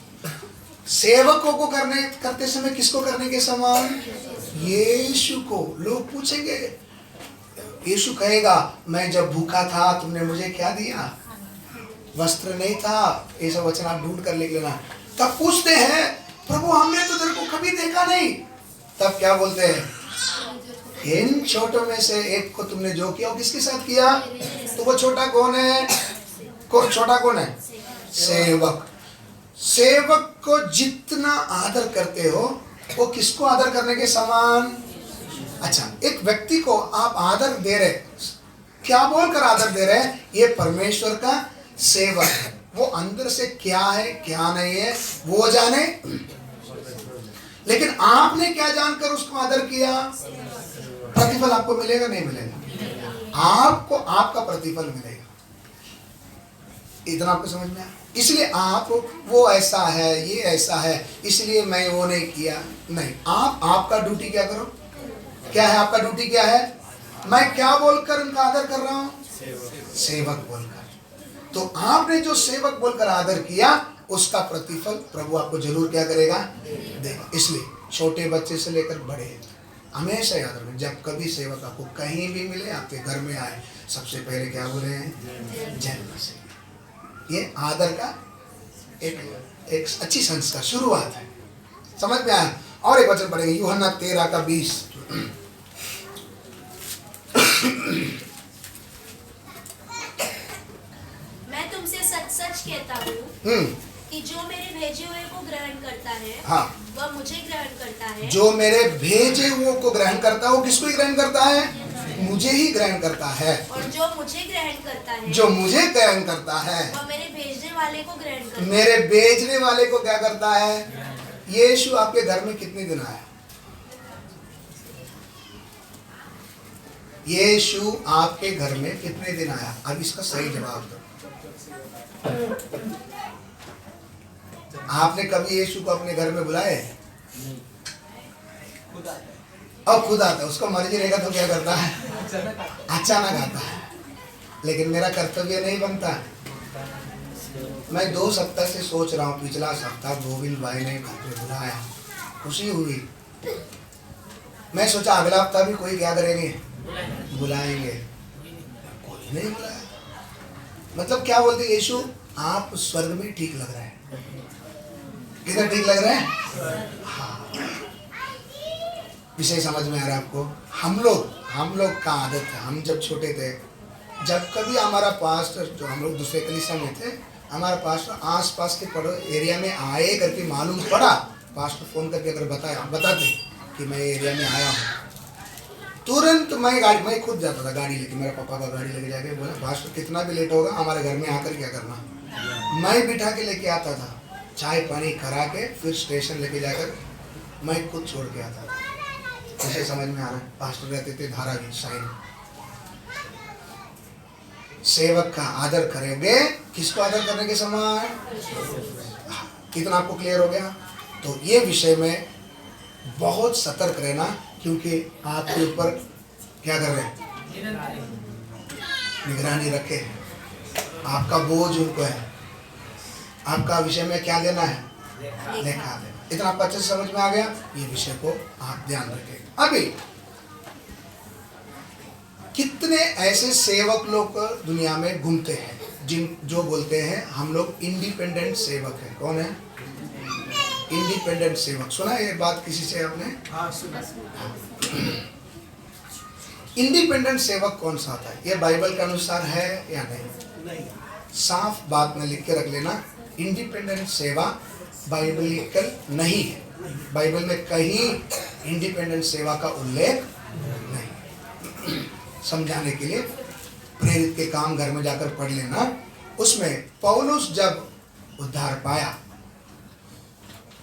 सेवकों को करते समय किसको करने के समान? यीशु को। लोग पूछेंगे, यीशु कहेगा मैं जब भूखा था तुमने मुझे क्या दिया? वस्त्र नहीं था। ये सब वचन आप ढूंढ कर लिख लेना। तब पूछते हैं प्रभु हमने तो तेरे को कभी देखा नहीं। तब क्या बोलते हैं? इन छोटों में से एक को तुमने जो किया वो किसके साथ किया? तो वो छोटा कौन है? छोटा कौन है? सेवक। सेवक को जितना आदर करते हो वो किसको आदर करने के समान? अच्छा, एक व्यक्ति को आप आदर दे रहे, क्या बोलकर आदर दे रहे हैं? ये परमेश्वर का सेवक है। वो अंदर से क्या है क्या नहीं है वो जाने, लेकिन आपने क्या जानकर उसको आदर किया? प्रतिफल आपको मिलेगा नहीं मिलेगा? आपको आपका प्रतिफल मिलेगा। इतना आपको समझ में आया? इसलिए आप वो ऐसा है ये ऐसा है इसलिए मैं वो नहीं किया, नहीं। आप आपका ड्यूटी क्या करो? क्या है आपका ड्यूटी? क्या है? मैं क्या बोलकर उनका आदर कर रहा हूं? सेवक बोलकर। तो आपने जो सेवक बोलकर आदर किया उसका प्रतिफल प्रभु आपको जरूर क्या करेगा? देगा। इसलिए छोटे बच्चे से लेकर बड़े हमेशा याद रखें, जब कभी सेवक आपको कहीं भी मिले, आपके घर में आए, सबसे पहले क्या बोले हैं? जय मसीह। ये आदर का एक अच्छी संस्कार शुरुआत है। समझ में आया? और एक वचन पढ़ेंगे, यूहन्ना 13 का 20। मैं तुमसे सच सच कहता हूँ कि जो मेरे भेजे हुए को ग्रहण करता है, हाँ, वह मुझे ग्रहण करता है। जो मेरे भेजे हुए को ग्रहण करता है वो किसको ही ग्रहण करता है? मुझे ही ग्रहण करता है। और जो मुझे ग्रहण करता है वह मेरे भेजने वाले को ग्रहण करता है। मेरे भेजने वाले को क्या करता है? यीशु आपके घर में कितने दिन आया? यीशु आपके घर में कितने दिन आया? अब इसका सही जवाब दो। आपने कभी यीशु को अपने घर में बुलाया है? अब खुद आता है, उसको मर्जी रहेगा तो क्या करता है, अचानक आता है। लेकिन मेरा कर्तव्य नहीं बनता। मैं 2 सप्ताह से सोच रहा हूँ, पिछला सप्ताह गोविंद भाई ने घर पे बुलाया, खुशी हुई। मैं सोचा अगला हफ्ता भी कोई क्या करेंगे, बुलाएंगे, कोई नहीं बुलाया। मतलब क्या बोलते यीशु, आप स्वर्ग में ठीक लग रहा है। किधर ठीक लग रहा है? हाँ। विषय समझ में आ रहा है आपको? हम लोग का आदत है, हम जब छोटे थे, जब कभी हमारा पास्टर, जो हम लोग दूसरे कलीसिया में थे, हमारा पास्टर आसपास के पड़ो एरिया में आए करके मालूम पड़ा, पास्टर फोन करके अगर बताते कि मैं एरिया में आया हूँ, तुरंत मैं खुद जाता था गाड़ी लेके, मेरे पापा का गाड़ी लेके जाके, बोला पास्टर कितना भी लेट होगा हमारे घर में आकर क्या करना। मैं बिठा के लेके आता था, चाय पानी करा के फिर स्टेशन लेके जाकर मैं खुद छोड़ के आता था। इसे समझ में आ रहा है? पास्टर रहते थे धारावी साइन। सेवक का आदर करेंगे, किसको आदर करने के समान? कितना आपको क्लियर हो गया? तो ये विषय में बहुत सतर्क रहना, क्योंकि आपके ऊपर क्या कर रहे हैं, निगरानी रखे। आपका बोझ उनको है, आपका विषय में क्या देना है, लेखा देना। इतना आपको अच्छे से समझ में आ गया? ये विषय को आप ध्यान रखें। अभी कितने ऐसे सेवक लोग दुनिया में घूमते हैं जो बोलते हैं हम लोग इंडिपेंडेंट सेवक हैं। कौन है इंडिपेंडेंट सेवक? सुना है ये बात किसी से आपने? हाँ सुना। इंडिपेंडेंट सेवक कौन सा होता है? ये बाइबल के अनुसार है या नहीं? नहीं। साफ बात में लिख के रख लेना, इंडिपेंडेंट सेवा बाइबलिकल नहीं है। बाइबल में कहीं इंडिपेंडेंट सेवा का उल्लेख नहीं। समझाने के लिए प्रेरित के काम घर में जाकर पढ़ लेना। उसमें पौलुस जब उद्धार पाया,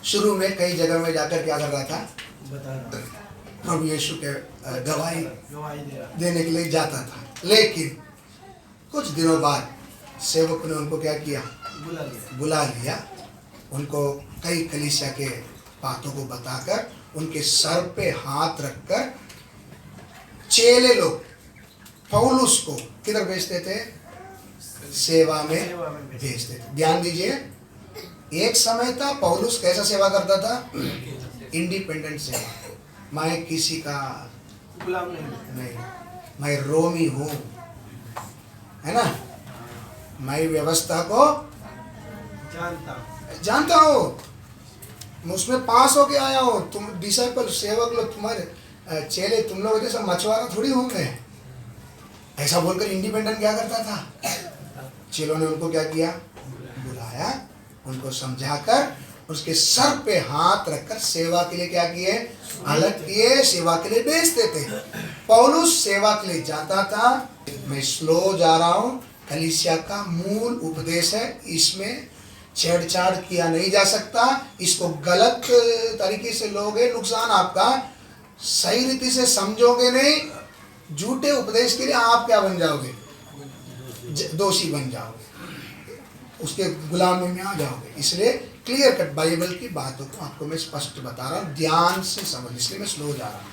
शुरू में कई जगह में जाकर क्या कर रहा था, प्रभु यीशु के गवाही देने के लिए जाता था। लेकिन कुछ दिनों बाद सेवक ने उनको क्या किया, बुला लिया। उनको कई कलीसिया के बातों को बताकर उनके सर पे हाथ रखकर चेले लोग पौलुस को किधर भेजते थे, सेवा में भेजते थे। ध्यान दीजिए, एक समय था पौलुस कैसा सेवा करता था, इंडिपेंडेंट सेवा। मैं किसी का गुलाम नहीं, मैं रोमी हूँ, है ना, मैं व्यवस्था को जानता हूँ, मैं उसमें पास होके आया हूँ। तुम डिसाइपल सेवक लोग, तुम्हारे चेले तुम लोग जैसा मछुआरा थोड़ी होंगे। ऐसा बोलकर इंडिपेंडेंट क्या करता था, चेलों ने उनको क्या किया, बुलाया, उनको समझाकर उसके सर पे हाथ रखकर सेवा के लिए क्या किए, अलग किए, सेवा के लिए भेजते थे। पौलुस सेवा के लिए जाता था। मैं स्लो जा रहा हूँ, कलीसिया का मूल उपदेश है, इसमें छेड़छाड़ किया नहीं जा सकता। इसको गलत तरीके से लोगे, नुकसान आपका। सही रीति से समझोगे नहीं, झूठे उपदेश के लिए आप क्या बन जाओगे, दोषी बन जाओगे, उसके गुलामी में आ जाओगे। इसलिए क्लियर कट बाइबल की बातों को आपको मैं स्पष्ट बता रहा हूँ, ध्यान से समझ, इसलिए मैं स्लो जा रहा हूँ।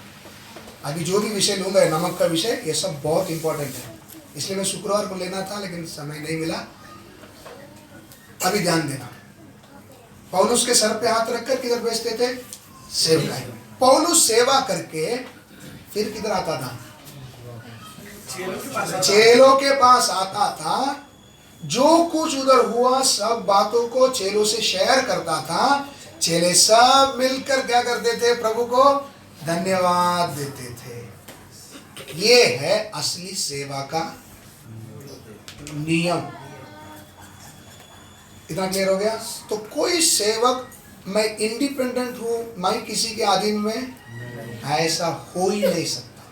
अभी जो भी विषय लूंगा, नमक का विषय, ये सब बहुत इंपॉर्टेंट है, इसलिए मैं शुक्रवार को लेना था लेकिन समय नहीं मिला। अभी ध्यान देना, पौलुस के सर पे हाथ रखकर किधर भेजते थे, सेवकाई में। पौलुस सेवा करके फिर किधर आता था, चेलों के पास आता था। जो कुछ उधर हुआ सब बातों को चेलों से शेयर करता था। चेले सब मिलकर क्या करते थे, प्रभु को धन्यवाद देते थे। ये है असली सेवा का नियम। इतना क्लियर हो गया? तो कोई सेवक मैं इंडिपेंडेंट हूं, मैं किसी के अधीन में, ऐसा हो ही नहीं सकता।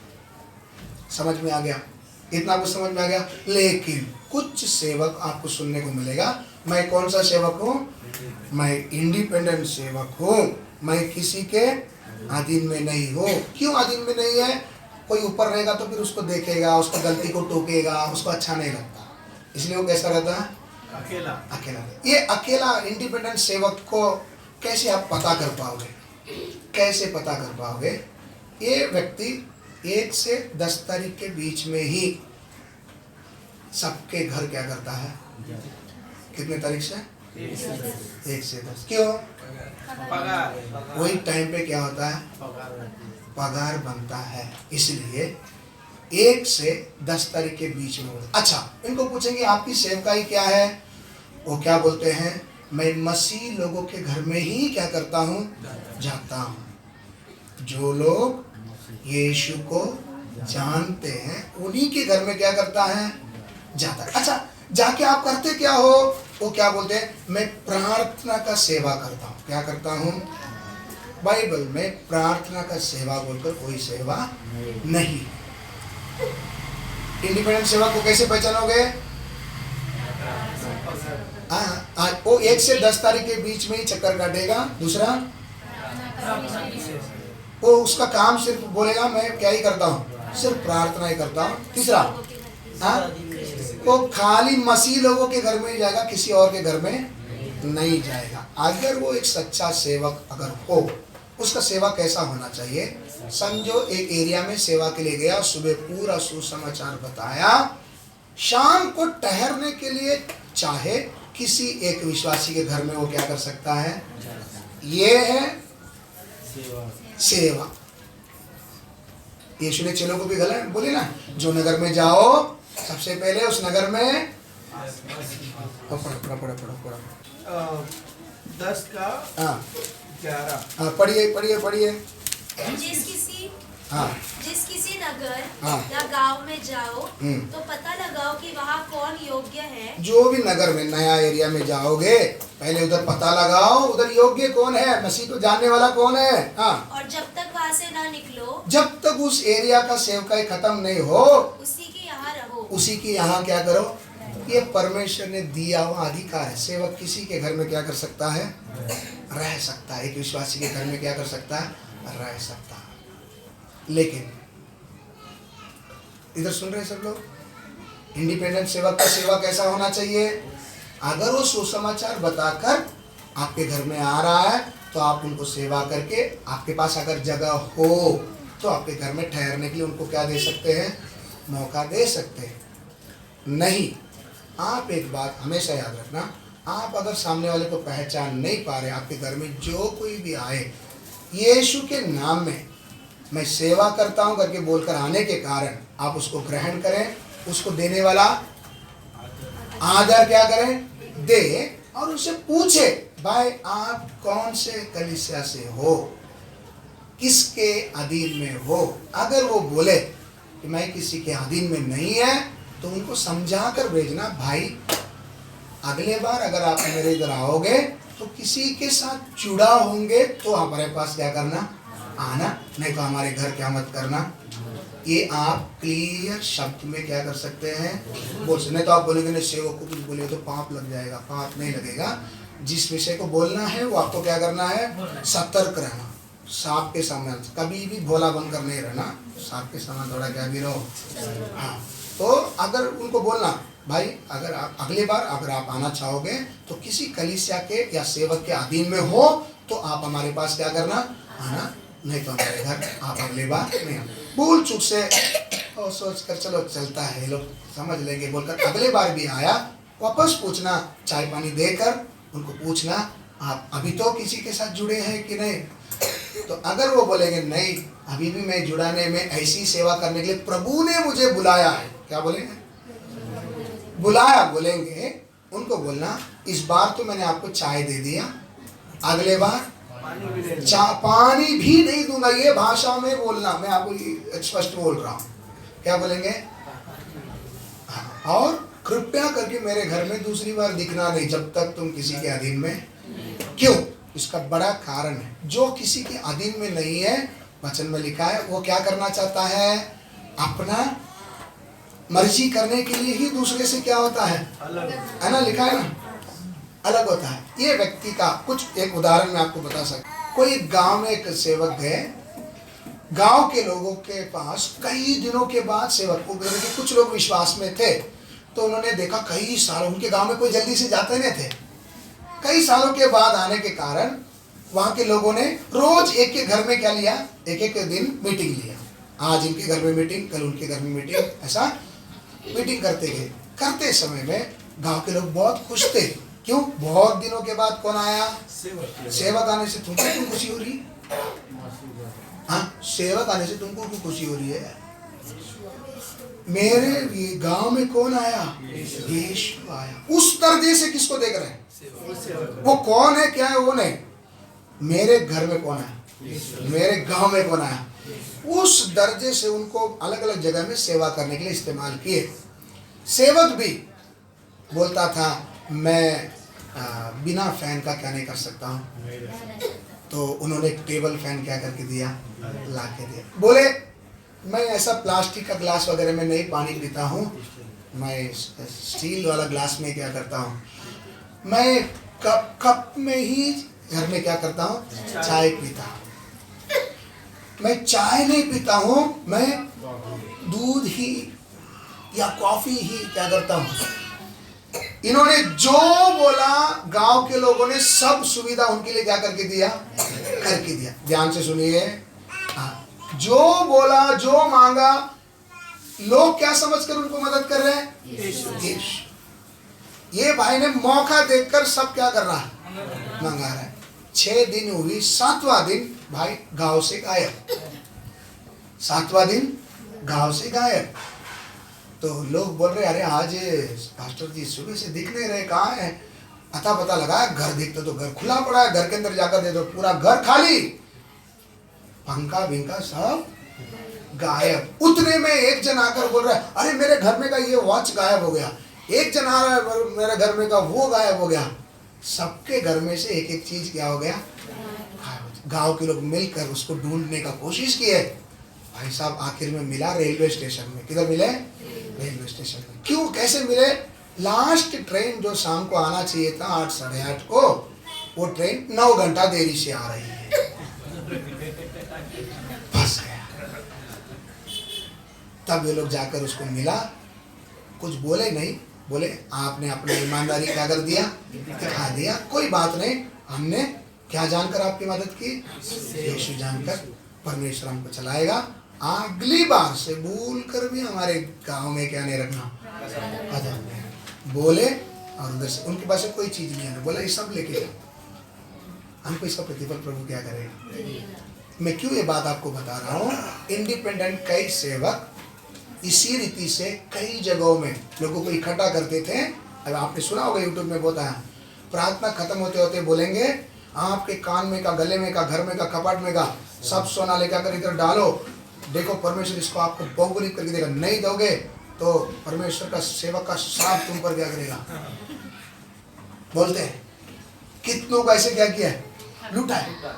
समझ में आ गया? इतना कुछ समझ में आ गया? लेकिन कुछ सेवक आपको सुनने को मिलेगा, मैं कौन सा सेवक हूं, मैं इंडिपेंडेंट सेवक हूं, मैं किसी के अधीन में नहीं हूं। क्यों अधीन में नहीं है? कोई ऊपर रहेगा तो फिर उसको देखेगा, उसको गलती को टोकेगा, उसको अच्छा नहीं लगता, इसलिए वो कैसा रहता है, अकेला। ये अकेला इंडिपेंडेंट सेवक को कैसे आप पता कर पाओगे? कैसे पता कर पाओगे? ये व्यक्ति 1 से 10 तारीख के बीच में ही सबके घर क्या करता है? कितने तारीख से? 1 से 10। क्यों? पगार वही टाइम पे क्या होता है? पगार बनता है। इसलिए 1 से 10 तारीख के बीच में होता। अच्छा, इनको पूछेंगे आपकी सेवकाई क्या है? वो क्या बोलते हैं? मैं मसीह लोगों के घर में ही क्या करता हूँ? जाता हूँ। जो लोग यीशु को जानते हैं उन्हीं के घर में क्या करता है? जाता है। अच्छा, जाके आप करते क्या हो? वो क्या बोलते हैं? मैं प्रार्थना का सेवा करता हूँ। क्या करता हूँ? बाइबल में प्रार्थना का सेवा बोलकर कोई सेवा नहीं। इंडिपेंडेंट सेवा को कैसे पहचानोगे? आज वो 1 से 10 तारीख के बीच में ही चक्कर काटेगा। दूसरा, वो उसका काम सिर्फ बोलेगा मैं क्या ही करता हूँ? सिर्फ प्रार्थना ही करता हूँ। तीसरा, वो खाली मसीह लोगों के घर में ही जाएगा, किसी और के घर में नहीं जाएगा। अगर वो एक सच्चा सेवक अगर हो, उसका सेवा कैसा होना चाहिए? समझो एक एरिया में सेवा के लिए गया, सुबह पूरा सुसमाचार बताया, शाम को ठहरने के लिए चाहे किसी एक विश्वासी के घर में वो क्या कर सकता है? ये है सेवा। यीशु ने चेलों को भी गलत बोले ना, जो नगर में जाओ सबसे पहले उस नगर में पढ़ो 10 का हाँ 11 पढ़िए जिस किसी नगर हाँ। या गांव में जाओ हम्म। तो पता लगाओ कि वहाँ कौन योग्य है। जो भी नगर में नया एरिया में जाओगे पहले उधर पता लगाओ उधर योग्य कौन है, मसीह को जानने वाला कौन है। हाँ, और जब तक वहाँ से ना निकलो, जब तक उस एरिया का सेवकाई खत्म नहीं हो उसी के यहाँ रहो। उसी की यहाँ क्या करो। ये परमेश्वर ने दिया हुआ अधिकार है। सेवक किसी के घर में क्या कर सकता है? रह सकता है। एक विश्वासी के घर में क्या कर सकता है? रह सकता है। लेकिन इधर सुन रहे सब लोग, इंडिपेंडेंट सेवक का सेवा कैसा होना चाहिए? अगर वो सुसमाचार बताकर आपके घर में आ रहा है तो आप उनको सेवा करके, आपके पास अगर जगह हो तो आपके घर में ठहरने के लिए उनको क्या दे सकते हैं? मौका दे सकते हैं। नहीं, आप एक बात हमेशा याद रखना, आप अगर सामने वाले को पहचान नहीं पा रहे, आपके घर में जो कोई भी आए, यीशु के नाम में मैं सेवा करता हूं करके बोलकर आने के कारण आप उसको ग्रहण करें, उसको देने वाला आदर क्या करें? दे, और उससे पूछे भाई आप कौन से कलीसिया से हो, किसके अधीन में हो। अगर वो बोले कि मैं किसी के अधीन में नहीं है तो उनको समझा कर भेजना, भाई अगले बार अगर आप मेरे इधर आओगे तो किसी के साथ जुड़ा होंगे तो हमारे पास क्या करना? आना, नहीं तो हमारे घर क्या मत करना। ये आप क्लियर शब्द में क्या कर सकते हैं? बोल सकते। नहीं तो आप बोलेंगे नहीं सेवक को कुछ बोले तो पाप लग जाएगा। पाप नहीं लगेगा। जिस विषय को बोलना है वो आपको क्या करना है? सतर्क रहना। सांप के सामने कभी भी भोला बनकर नहीं रहना, सांप के सामने थोड़ा क्या भी रहो। हाँ, तो अगर उनको बोलना भाई अगर आप अगले बार अगर आप आना चाहोगे तो किसी कलीसिया के या सेवक के अधीन में हो तो आप हमारे पास क्या करना? आना, नहीं तो हमारे घर आप अगले बार नहीं आना। भूल चूक से और सोच कर चलो चलता है ये लोग समझ लेंगे बोलकर अगले बार भी आया, वापस पूछना, चाय पानी देकर उनको पूछना आप अभी तो किसी के साथ जुड़े हैं कि नहीं। तो अगर वो बोलेंगे नहीं अभी भी मैं जुड़ाने में ऐसी सेवा करने के लिए प्रभु ने मुझे बुलाया है, क्या बोलेंगे? बुलाया बोलेंगे, उनको बोलना इस बार तो मैंने आपको चाय दे दिया, अगले बार पानी भी नहीं दूंगा। ये भाषा में बोलना, मैं आपको स्पष्ट बोल रहा हूँ। क्या बोलेंगे? और कृपया करके मेरे घर में दूसरी बार दिखना नहीं जब तक तुम किसी के अधीन में। क्यों? इसका बड़ा कारण है। जो किसी के अधीन में नहीं है, वचन में लिखा है वो क्या करना चाहता है? अपना मर्जी करने के लिए ही दूसरे से क्या होता है? अलग है ना, लिखा है ना, अलग होता है। ये व्यक्ति का कुछ एक उदाहरण मैं आपको बता सकता। कोई गांव में एक सेवक गए, गांव के लोगों के पास कई दिनों के बाद सेवक को, कुछ लोग विश्वास में थे तो उन्होंने देखा कई सालों, उनके गांव में कोई जल्दी से जाते नहीं थे, कई सालों के बाद आने के कारण वहां के लोगों ने रोज एक के घर में क्या लिया, एक एक दिन मीटिंग लिया। आज इनके घर में मीटिंग, कल उनके घर में मीटिंग, ऐसा मीटिंग करते गए। करते समय में गांव के लोग बहुत खुश थे। क्यों? बहुत दिनों के बाद कौन आया? सेवक आने से तुमको क्यों खुशी हो रही? हाँ, सेवक आने से तुमको क्यों खुशी हो रही है? मेरे ये गांव में कौन आया? यीशु आया। उस दर्जे से किसको देख रहे हैं? वो कौन है, क्या है, वो नहीं, मेरे घर में कौन है, मेरे गांव में कौन आया। उस दर्जे से उनको अलग अलग जगह में सेवा करने के लिए इस्तेमाल किए। सेवक भी बोलता था मैं बिना फैन का क्या नहीं कर सकता हूँ, तो उन्होंने एक टेबल फैन क्या करके दिया, ला के दिया। बोले मैं ऐसा प्लास्टिक का ग्लास वगैरह में नहीं पानी पीता हूँ, मैं स्टील वाला ग्लास में क्या करता हूँ, मैं कप में ही घर में क्या करता हूँ, चाय पीता हूँ। मैं चाय नहीं पीता हूँ, मैं दूध ही या कॉफी ही क्या करता हूँ। इन्होंने जो बोला गांव के लोगों ने सब सुविधा उनके लिए क्या करके दिया, करके दिया। ध्यान से सुनिए, जो बोला जो मांगा, लोग क्या समझकर उनको मदद कर रहे हैं? ये भाई ने मौका देखकर सब क्या कर रहा है, मंगा रहा है। 6 दिन हुई, 7वां दिन भाई गांव से गायब। 7वां दिन गांव से गायब। तो लोग बोल रहे अरे आज पास्टर जी सुबह से दिख नहीं रहे, कहाँ है? अता पता लगा, घर देखते तो घर खुला पड़ा है, घर के अंदर जाकर दे दो पूरा घर खाली, पंखा बिंका सब गायब। उतने में एक जन आकर बोल रहा है अरे मेरे घर में का ये वॉच गायब हो गया, एक जन आ रहा है मेरे घर में का वो गायब हो गया। सबके घर में से एक एक चीज क्या हो गया, गांव के लोग मिलकर उसको ढूंढने का कोशिश किए। भाई साहब आखिर में मिला रेलवे स्टेशन में। किधर मिले? रेलवे स्टेशन में। क्यों, कैसे मिले? लास्ट ट्रेन जो शाम को आना चाहिए था 8 साढ़े 8 को, वो ट्रेन 9 घंटा देरी से आ रही है। फंस गया। तब ये लोग जाकर उसको मिला, कुछ बोले नहीं, बोले आपने अपनी ईमानदारी क्या कर दिया, दिखा दिया, कोई बात नहीं, हमने क्या जानकर आपकी मदद की, यीशु जानकर परमेश्वर हमको चलाएगा। अगली बार से भूल कर भी हमारे गांव में क्या नहीं रखना, कदम नहीं। बोले और उधर से उनके पास कोई चीज नहीं है, बोला ये सब लेके जाओ, हमको इसका प्रतिफल प्रभु क्या करेगा। मैं क्यों ये बात आपको बता रहा हूँ, इंडिपेंडेंट कई सेवक इसी रीति से कई जगहों में लोगों को इकट्ठा करते थे। अब आपने सुना होगा यूट्यूब में बहुत आया, प्रार्थना खत्म होते होते बोलेंगे आपके कान में का, गले में का, घर में का, कपाट में का सब सोना लेकर आकर इधर डालो, देखो परमेश्वर इसको आपको बहुगुणित करके देगा, नहीं दोगे तो परमेश्वर का सेवक का श्राप तुम पर क्या करेगा। बोलते हैं कितनों को ऐसे क्या किया है, लूटा है,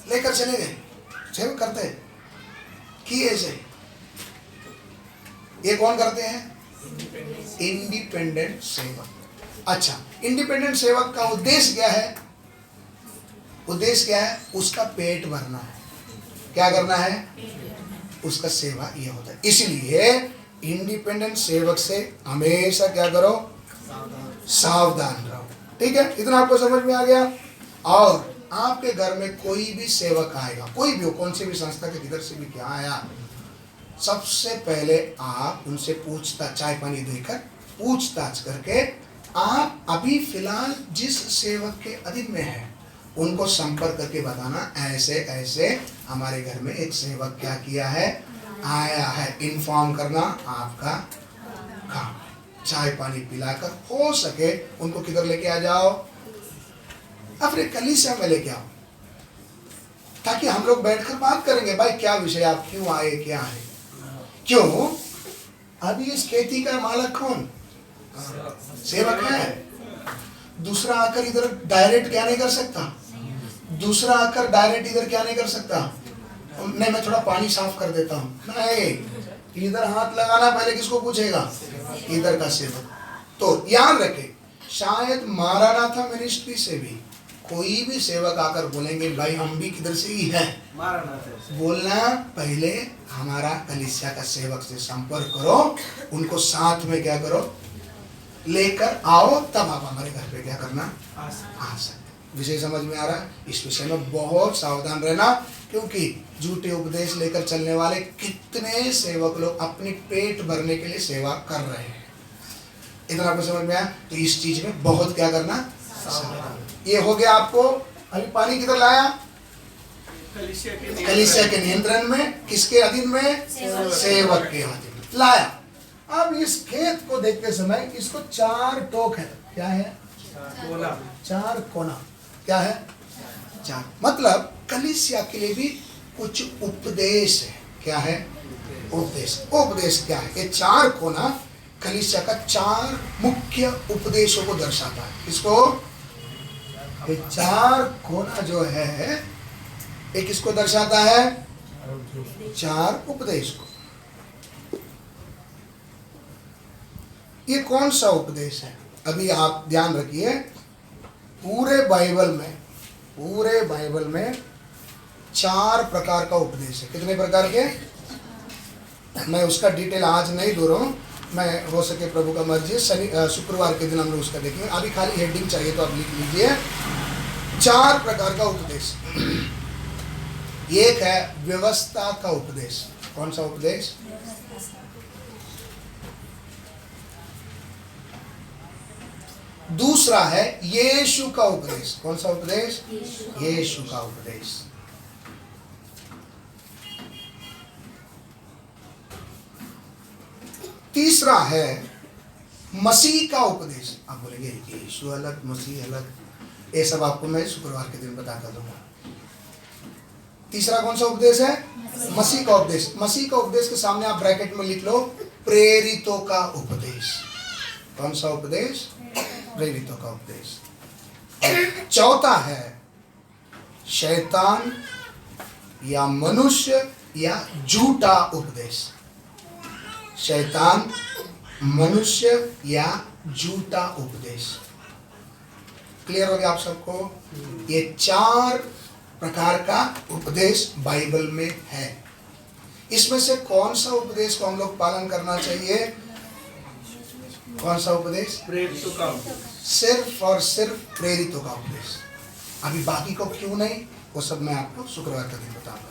लेकर चले गए। सेवक करते हैं कि ऐसे ये कौन करते हैं, इंडिपेंडेंट सेवक। अच्छा, इंडिपेंडेंट सेवक का उद्देश्य क्या है, उद्देश्य क्या है, उसका पेट भरना है। क्या करना है, उसका सेवा ये होता है। इसलिए इंडिपेंडेंट सेवक से हमेशा क्या करो, सावधान रहो। ठीक है, इतना आपको समझ में आ गया। और आपके घर में कोई भी सेवक आएगा, कोई भी हो, कौन सी भी संस्था के किधर से भी क्या आया, सबसे पहले आप उनसे पूछताछ, चाय पानी देकर पूछताछ करके आप अभी फिलहाल जिस सेवक के अधीन में है उनको संपर्क करके बताना ऐसे ऐसे हमारे घर में एक सेवक क्या किया है, आया है। इन्फॉर्म करना आपका काम। चाय पानी पिलाकर हो सके उनको किधर लेके आ जाओ, अपने कलीसिया में लेके आओ, ताकि हम लोग बैठकर बात करेंगे, भाई क्या विषय, आप क्यों आए, क्या है, क्यों। अभी इस खेती का मालिक कौन, सेवक है। दूसरा आकर इधर डायरेक्ट क्या नहीं कर सकता, दूसरा आकर डायरेक्ट इधर क्या नहीं कर सकता, नहीं मैं थोड़ा पानी साफ कर देता हूँ, नहीं, इधर हाथ लगाना पहले किसको पूछेगा, इधर का सेवक। तो याद रखे, शायद मारानाथा मिनिस्ट्री से भी कोई भी सेवक आकर बोलेंगे भाई हम भी किधर से ही हैं, बोलना पहले हमारा कलीसिया का सेवक से संपर्क करो, उनको साथ में क्या करो, लेकर आओ, तब आप हमारे घर पे क्या करना आ सकते। आ सकते। विषय समझ में आ रहा है? इस विषय में बहुत सावधान रहना, क्योंकि झूठे उपदेश लेकर चलने वाले कितने सेवक लोग अपनी पेट भरने के लिए सेवा कर रहे हैं। इतना आपको समझ में आया? तो इस चीज में बहुत क्या करना, ये हो गया आपको। अभी पानी किधर लाया? कलीसिया के नियंत्रण में, किसके अधीन में? सेवक के अधीन में लाया। अब इस खेत को देखते समय इसको 4 टोक है। क्या है? कोना। 4 कोना। क्या है? 4। मतलब कलीसिया के लिए भी कुछ उपदेश है। क्या है? उपदेश। उपदेश क्या है? ये 4 कोना कलीसिया का 4 मुख्य उपदेशों को दर्शाता है। किसको? ये 4 कोना जो है, एक किसको दर्शाता है? 4 उपदेश को। ये कौन सा उपदेश है? अभी आप ध्यान रखिए, पूरे बाइबल में 4 प्रकार का उपदेश है। कितने प्रकार के? मैं उसका डिटेल आज नहीं दे रहा हूँ, मैं हो सके प्रभु का मर्जी शुक्रवार के दिन हम लोग उसका देखेंगे। अभी खाली हेडिंग चाहिए तो आप लिख लीजिए। 4 प्रकार का उपदेश। एक है व्यवस्था का उपदेश। कौन सा उपदेश? दूसरा है यीशु का उपदेश। कौन सा उपदेश? यीशु का उपदेश। तीसरा है मसीह का उपदेश। आप बोलेंगे यीशु अलग, मसीह अलग, ये सब आपको मैं शुक्रवार के दिन बताता दूंगा। तीसरा कौन सा उपदेश है? मसीह का उपदेश। मसीह का उपदेश के सामने आप ब्रैकेट में लिख लो, प्रेरितों का उपदेश। कौन सा उपदेश? प्रेरितों का उपदेश। चौथा है शैतान या मनुष्य या झूठा उपदेश। शैतान, मनुष्य या झूठा उपदेश। क्लियर हो गया आप सबको? ये 4 प्रकार का उपदेश बाइबल में है। इसमें से कौन सा उपदेश को हम लोग पालन करना चाहिए? कौन सा उपदेश? प्रेरितों का उपदेश। सिर्फ और सिर्फ प्रेरितों का उपदेश। अभी बाकी को क्यों नहीं, वो सब मैं आपको शुक्रवार का दिन बताऊंगा।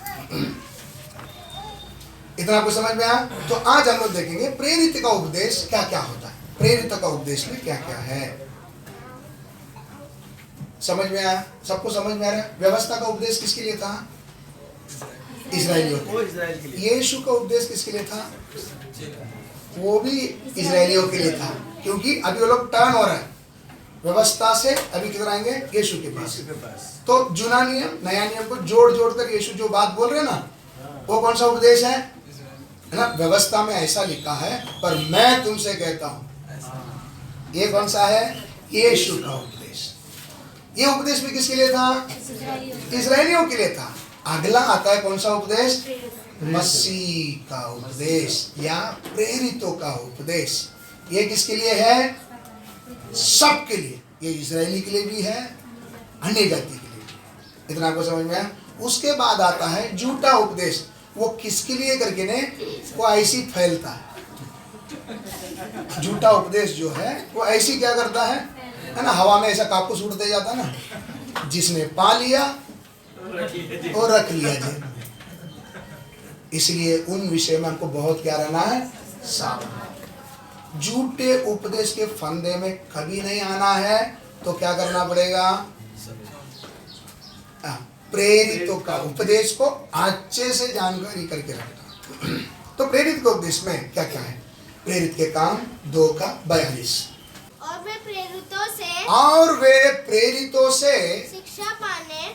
इतना आपको समझ में आया? तो आज हम लोग देखेंगे प्रेरित का उपदेश क्या क्या होता है, प्रेरित का उपदेश में क्या क्या है। समझ में आया? सबको समझ में आ रहा है? व्यवस्था का उपदेश किसके लिए था? इस्राएलियों के लिए। यीशु का उपदेश किसके लिए था? वो भी इस्राएलियों के लिए था, क्योंकि अभी वो लोग टर्न हो रहे हैं व्यवस्था से, अभी किधर आएंगे? यीशु के पास। तो जुना नियम नया नियम को जोड़ जोड़ कर यीशु जो बात बोल रहे हैं ना, वो कौन सा उपदेश है ना? व्यवस्था में ऐसा लिखा है, पर मैं तुमसे कहता हूं। ये कौन सा है? यीशु का उपदेश। ये उपदेश भी किसके लिए था? इस्राएलियों के लिए था। अगला आता है कौन सा उपदेश? मसीह का उपदेश या प्रेरितों का उपदेश। ये किसके लिए है? सबके लिए। ये इस्राएली के लिए भी है, अन्य जाति के लिए भी। इतना आपको समझ में आया? उसके बाद आता है झूठा उपदेश। वो किसके लिए करके ने, वो ऐसी फैलता है। झूठा उपदेश जो है वो ऐसी क्या करता है ना, हवा में ऐसा कापूस उड़ते जाता ना, जिसने पा लिया और रख लिया जेब में। इसलिए उन विषय में हमको बहुत क्या रहना है? सावधान। झूठे उपदेश के फंदे में कभी नहीं आना है। तो क्या करना पड़ेगा? प्रेरितों का उपदेश को अच्छे से जानकारी करके रखना। तो प्रेरित के उपदेश में क्या क्या है? प्रेरित के काम 2:42। और वे प्रेरितों से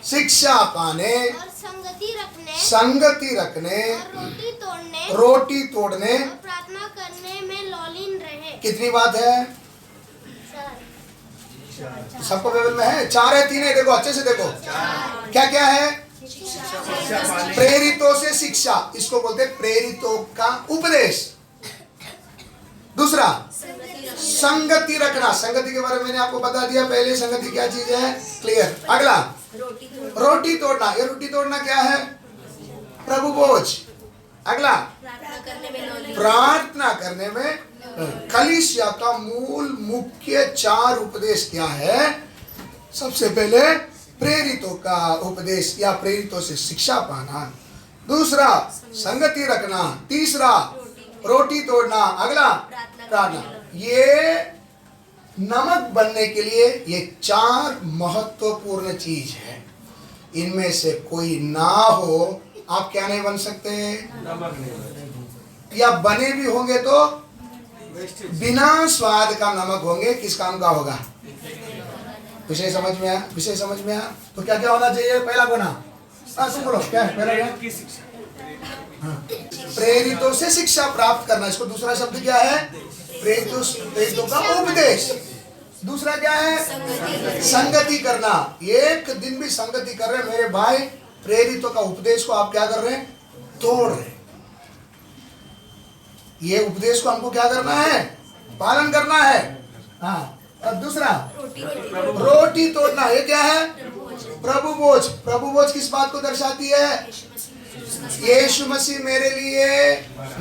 शिक्षा पाने और संगति रखने और रोटी तोड़ने और प्रार्थना करने में लौलीन रहे। कितनी बात है? सबको बाइबल में है? 4 है, 3 है? देखो अच्छे से देखो, क्या क्या है? प्रेरितों से शिक्षा, इसको बोलते हैं प्रेरितों का उपदेश। दूसरा संगति रखना। संगति के बारे में मैंने आपको बता दिया पहले, संगति क्या चीज है, क्लियर। अगला रोटी तोड़ना। ये रोटी तोड़ना क्या है? प्रभु भोज। अगला प्रार्थना करने में कलीसिया का मूल मुख्य 4 उपदेश क्या है? सबसे पहले प्रेरितों का उपदेश या प्रेरितों से शिक्षा पाना, दूसरा संगति रखना, तीसरा रोटी तोड़ना, अगला प्रार्थना। ये नमक बनने के लिए ये 4 महत्वपूर्ण चीज है। इनमें से कोई ना हो आप क्या नहीं बन सकते? नमक नहीं या बने भी होंगे तो बिना स्वाद का नमक होंगे, किस काम का होगा? विषय समझ में आया? विषय समझ में आया? तो क्या क्या होना चाहिए? पहला गुना तुम बोलो क्या है? पहला की शिक्षा प्रेरितों से शिक्षा प्राप्त करना। इसको दूसरा शब्द क्या है? प्रेरितों का उपदेश। दूसरा क्या है? संगति करना। एक दिन भी संगति कर रहे मेरे भाई, प्रेरितों का उपदेश को आप क्या कर रहे हैं? तोड़ रहे। ये उपदेश को हमको क्या करना है? पालन करना है। हाँ, और दूसरा रोटी तोड़ना। ये क्या है? प्रभु बोझ। प्रभु बोझ किस बात को दर्शाती है? यीशु मसीह मेरे लिए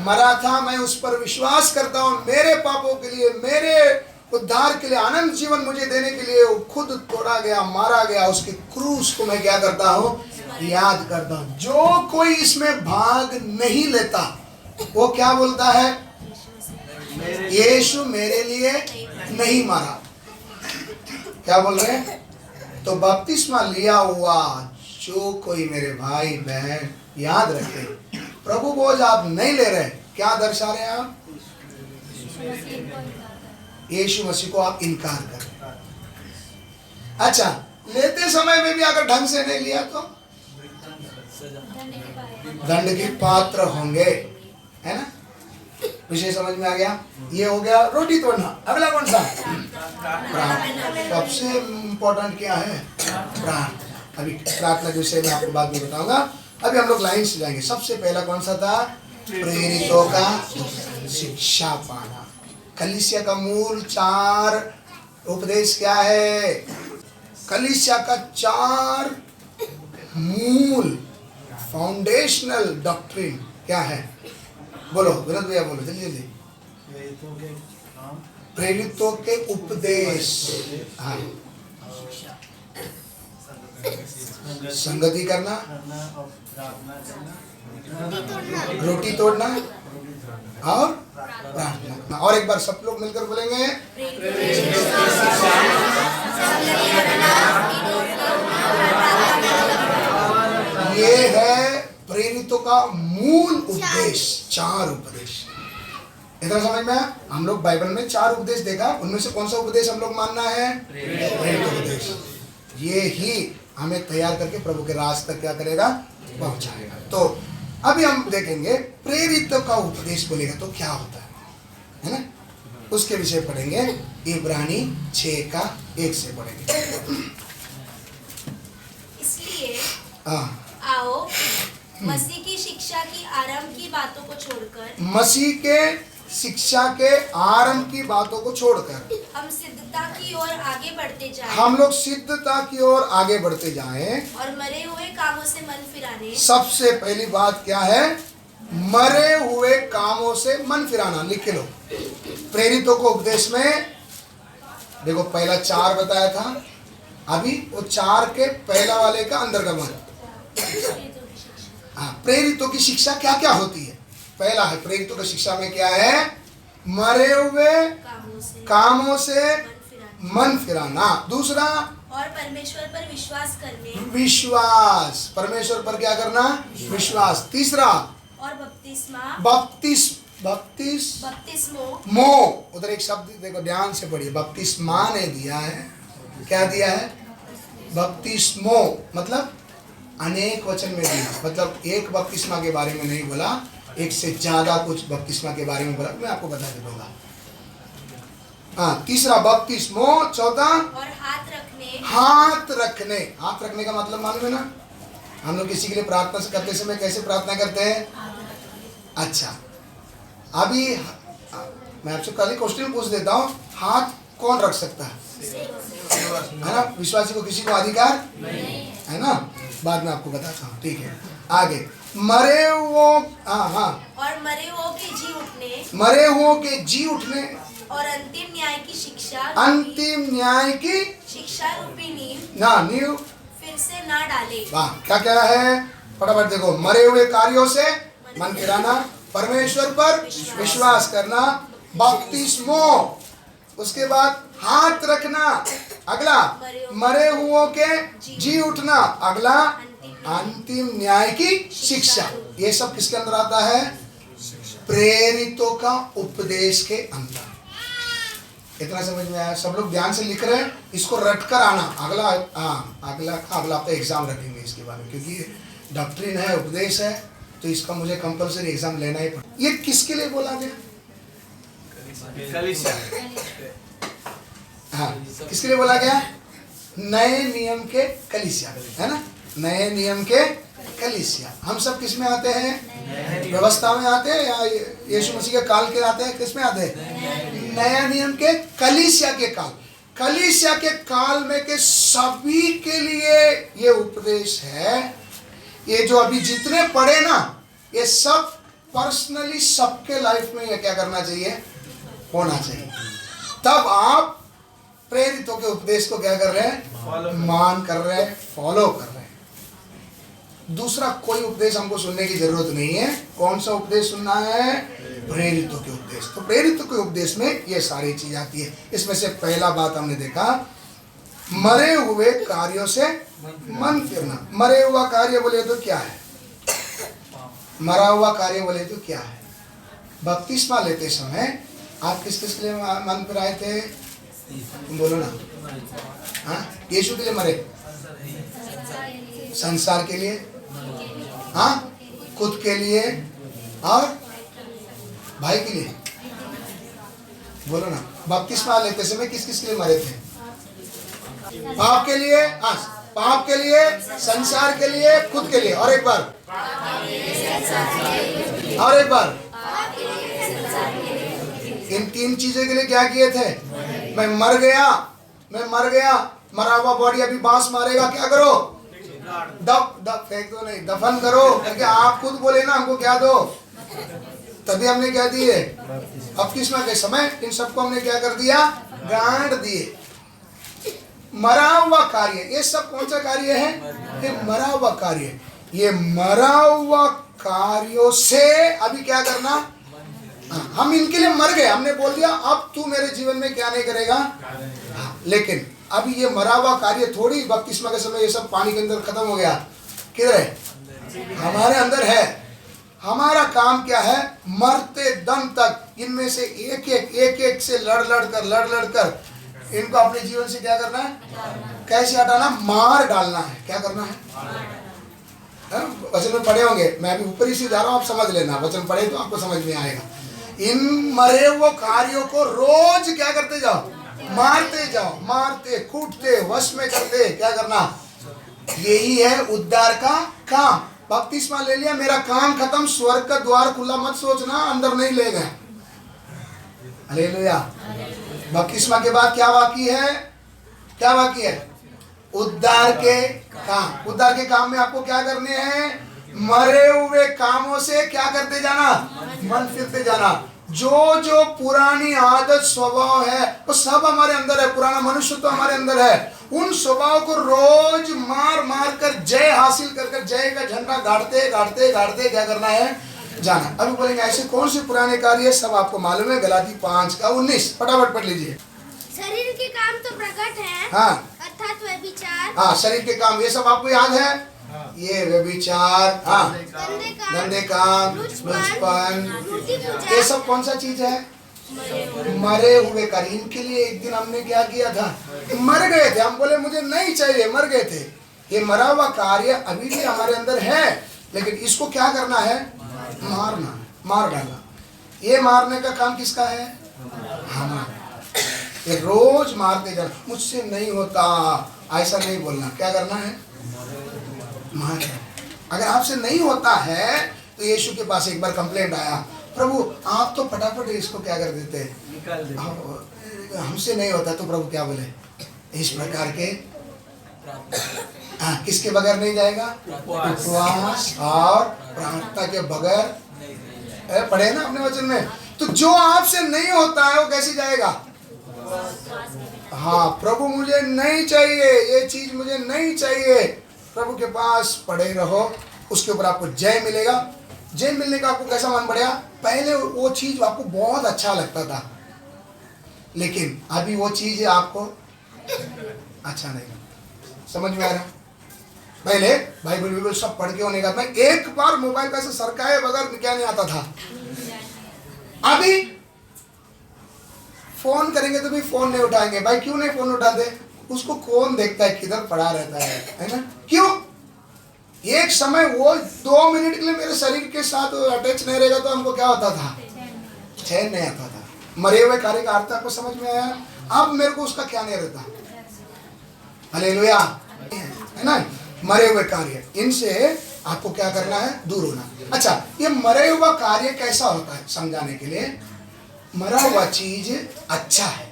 मरा था, मैं उस पर विश्वास करता हूँ। मेरे पापों के लिए, मेरे उद्धार के लिए, अनंत जीवन मुझे देने के लिए वो खुद तोड़ा गया, मारा गया। उसके क्रूस को मैं क्या करता हूँ? याद करता हूँ। जो कोई इसमें भाग नहीं लेता वो क्या बोलता है? यीशु मेरे लिए नहीं मरा। क्या बोल रहे हैं? तो बपतिस्मा लिया हुआ जो कोई मेरे भाई बहन याद रखे, प्रभु बोझ आप नहीं ले रहे, क्या दर्शा रहे हैं आप? यीशु मसीह को आप इनकार कर रहे हैं। अच्छा, लेते समय में भी अगर ढंग से नहीं लिया तो दंड के पात्र होंगे, है ना? विषय समझ में आ गया? ये हो गया रोटी तोड़ना। अगला कौन सा? प्रार्थना। सबसे इम्पोर्टेंट क्या है? प्रार्थना। अभी प्रार्थना के विषय में आपको बाद में बताऊंगा। अभी हम लोग लाइन से जाएंगे। सबसे पहला कौन सा था? प्रेरितों का शिक्षा पाना। कलीसिया का मूल 4 उपदेश क्या है? कलीसिया का 4 मूल फाउंडेशनल डॉक्ट्रिन क्या है? बोलो विनोद भैया, बोलो जल्दी जल्दी। प्रेरितों के उपदेश। हाँ, संगति करना, रोटी तोड़ना और प्रार्थना। और एक बार सब लोग मिलकर बोलेंगे। ये है प्रेरितों का मूल उपदेश। 4 उपदेश इतना समझ में आया? हम लोग बाइबल में 4 उपदेश देखा, उनमें से कौन सा उपदेश हम लोग मानना है? प्रेरित उपदेश। ये ही हमें तैयार करके प्रभु के राज तक क्या करेगा? पहुंचाएगा। तो अभी हम देखेंगे प्रेरितों का उपदेश बोलेगा तो क्या होता है ना? उसके विषय पढ़ेंगे। इब्रानी 6 का 1 से पढ़ेंगे। इसलिए आओ मसीह की शिक्षा की आरंभ की बातों को छोड़कर, मसीह के शिक्षा के आरंभ की बातों को छोड़कर हम सिद्धता की ओर आगे बढ़ते जाएं। हम लोग सिद्धता की ओर आगे बढ़ते जाएं और मरे हुए कामों से मन फिराने। सबसे पहली बात क्या है? मरे हुए कामों से मन फिराना। लिख लो। प्रेरितों को उपदेश में देखो पहला 4 बताया था, अभी वो 4 के पहला वाले का अंदर का मन। हाँ, प्रेरितों की शिक्षा क्या क्या होती है? पहला है प्रेरितों की शिक्षा में क्या है? मरे हुए कामों से मन फिराना। दूसरा, और परमेश्वर पर विश्वास करने। विश्वास, परमेश्वर पर क्या करना? विश्वास। तीसरा, और बपतिस्मा। बपतिस्मो। उधर एक शब्द देखो, ध्यान से पढ़िए। बपतिस्मा ने दिया है, क्या दिया है? बपतिस्मो मतलब अनेक वचन में दिया, मतलब एक बपतिस्मा के बारे में नहीं बोला, एक से ज्यादा कुछ बपतिस्मा के बारे में बोला। मैं आपको बता दूंगा। हाँ, तीसरा बपतिस्मो। चौथा, और हाथ रखने। हाथ रखने। हाथ रखने का मतलब मालूम है ना? हम लोग किसी के लिए प्रार्थना करते समय कैसे प्रार्थना करते हैं? अच्छा, अभी मैं आपसे कल क्वेश्चन पूछ देता हूँ, हाथ कौन रख सकता है ना? विश्वासी को किसी को अधिकार नहीं है ना? बाद में आपको बताता हूँ, ठीक है? आगे मरे हुओं, हाँ हाँ, और मरे हुओं के जी उठने, मरे हुओं के जी उठने और अंतिम न्याय की शिक्षा, अंतिम न्याय की शिक्षा रूपी नींव ना नींव फिर से ना डाले। वाह, क्या क्या है फटाफट देखो। मरे हुए कार्यों से मन फिराना, परमेश्वर पर विश्वास करना, बपतिस्मो, उसके बाद हाथ रखना, अगला मरे हुओं के जी उठना, अगला अंतिम न्याय की शिक्षा। ये सब किसके अंदर आता है? प्रेरितों का उपदेश के अंदर। इतना समझ में आया? सब लोग ध्यान से लिख रहे हैं, इसको रट कर आना। अगला अगला हफ्ते एग्जाम रखेंगे इसके बारे में, क्योंकि डॉक्ट्रिन है, उपदेश है, तो इसका मुझे कंपलसरी एग्जाम लेना ही पड़ेगा। ये किसके लिए बोला गया? हाँ, किसके लिए बोला गया? नए नियम के कलीसिया, है ना? नए नियम के कलीसिया। हम सब किस में आते हैं? व्यवस्था में आते हैं या यीशु मसीह के काल के आते हैं? किस में आते हैं? नया नियम के कलीसिया के काल। कलीसिया के काल में के सभी के लिए ये उपदेश है। ये जो अभी जितने पढ़े ना, ये सब पर्सनली सबके लाइफ में ये क्या करना चाहिए? होना चाहिए। तब आप प्रेरितों के उपदेश को क्या कर रहे हैं? मान कर रहे हैं, फॉलो कर रहे हैं। दूसरा कोई उपदेश हमको सुनने की जरूरत नहीं है। कौन सा उपदेश सुनना है? प्रेरितों के उपदेश। तो प्रेरितों के उपदेश में ये सारी चीज आती है। इसमें से पहला बात हमने देखा, मरे हुए कार्यों से मन फिरना। मरे हुआ कार्य बोले तो क्या है? मरा हुआ कार्य बोले तो क्या है? बपतिस्मा लेते समय आप किस किस के लिए मन फिराए थे? तुम बोलो ना। हाँ, यीशु के लिए मरे, संसार के लिए, हाँ, खुद के लिए और भाई के लिए। बोलो ना। बपतिस्मा लेते समय किस किस के लिए मरे थे? पाप के लिए, हाँ, पाप के लिए, संसार के लिए, खुद के लिए। और एक बार, और एक बार, इन तीन चीजों के लिए क्या किए थे? मैं मर गया, मैं मर गया, मरा हुआ बॉडी अभी बांस मारेगा, क्या करो? दब फेंक दो, नहीं दफन करो। क्योंकि आप खुद बोले ना हमको क्या दो, तभी हमने क्या दिए? बपतिस्मा के समय इन सबको हमने क्या कर दिया? गांठ दिए। मरा हुआ कार्य, ये सब कौन सा कार्य है? ये मरा हुआ कार्य। ये मरा हुआ कार्यों से अभी क्या करना? हम इनके लिए मर गए, हमने बोल दिया अब तू मेरे जीवन में क्या नहीं करेगा। लेकिन अभी ये मरा हुआ कार्य थोड़ी बपतिस्मा के समय ये सब पानी के अंदर खत्म हो गया। किधर है? हमारे अंदर है। हमारा काम क्या है? मरते दम तक इनमें से एक एक से लड़ लड़ कर इनको अपने जीवन से क्या करना है? कैसे हटाना? मार डालना है। क्या करना है? वचन में पढ़े होंगे, मैं अभी ऊपर ही से जा रहा हूँ, आप समझ लेना। वचन पढ़े तो आपको समझ में आएगा। इन मरे हुए कार्यों को रोज क्या करते जाओ? मारते जाओ, मारते कूटते वश में करते। क्या करना? यही है उद्धार का काम। बपतिस्मा ले लिया, मेरा काम खत्म, स्वर्ग का द्वार खुला मत सोचना, अंदर नहीं ले गए। हालेलुया। बपतिस्मा के बाद क्या बाकी है? क्या बाकी है? उद्धार के काम। उद्धार के काम में आपको क्या करने हैं? मरे हुए कामों से क्या करते जाना? मन फिरते जाना। जो जो पुरानी आदत स्वभाव है वो सब हमारे अंदर है। पुराना मनुष्य तो हमारे अंदर है। उन स्वभाव को रोज मार मार कर जय हासिल कर जय का झंडा गाड़ते गाड़ते गाड़ते क्या करना है? जाना। अभी बोलेंगे ऐसे कौन से पुराने कार्य? सब आपको मालूम है। गलाती 5:19 फटाफट पढ़ लीजिए। शरीर के काम तो प्रकट है, हाँ, अर्थात व्यभिचार, हाँ, शरीर के काम, ये सब आपको याद है। ये व्यभिचार, हाँ, गंदे काम, लुचपन, ये सब कौन सा चीज है? मरे हुए कार्य। इनके लिए एक दिन हमने क्या किया था? मर गए थे। हम बोले मुझे नहीं चाहिए, मर गए थे। ये मरा हुआ कार्य अभी भी हमारे अंदर है, लेकिन इसको क्या करना है? मारना, मार डालना। ये मारने का काम किसका है? हमारा। ये रोज मारते जाना। मुझसे नहीं होता ऐसा नहीं बोलना। क्या करना है? मारना। अगर आपसे नहीं होता है तो यीशु के पास एक बार कंप्लेंट आया, प्रभु आप तो फटाफट इसको क्या कर देते हैं, निकाल देते। हमसे नहीं होता। तो प्रभु क्या बोले? इस प्रकार के किसके बगैर नहीं जाएगा? उपवास और प्रार्थना के बगैर। पढ़े ना अपने वचन में। तो जो आपसे नहीं होता है वो कैसे जाएगा? हाँ, प्रभु मुझे नहीं चाहिए, ये चीज मुझे नहीं चाहिए, प्रभु के पास पड़े रहो, उसके ऊपर आपको जय मिलेगा। जय मिलने का आपको कैसा मन बढ़ेगा? पहले वो चीज आपको बहुत अच्छा लगता था, लेकिन अभी वो चीज आपको अच्छा नहीं लगता। समझ में आ रहा? पहले बाइबल सब पढ़ के होने का मैं एक बार मोबाइल का ऐसे सरकाए बगैर क्या नहीं आता था। अभी फोन करेंगे तो भी फोन नहीं उठाएंगे। भाई क्यों नहीं फोन उठाते? उसको कौन देखता है किधर पड़ा रहता है ना? क्यों? एक समय वो 2 मिनट के लिए मेरे शरीर के साथ अटैच नहीं रहेगा तो हमको क्या होता था? चैन नहीं आता था। मरे हुए कार्य का अर्थ आपको समझ में आया? अब मेरे को उसका क्या नहीं रहता। हालेलुया, है ना? मरे हुए कार्य, इनसे आपको क्या करना है? दूर होना। अच्छा, ये मरे हुआ कार्य कैसा होता है समझाने के लिए। मरा हुआ चीज अच्छा है,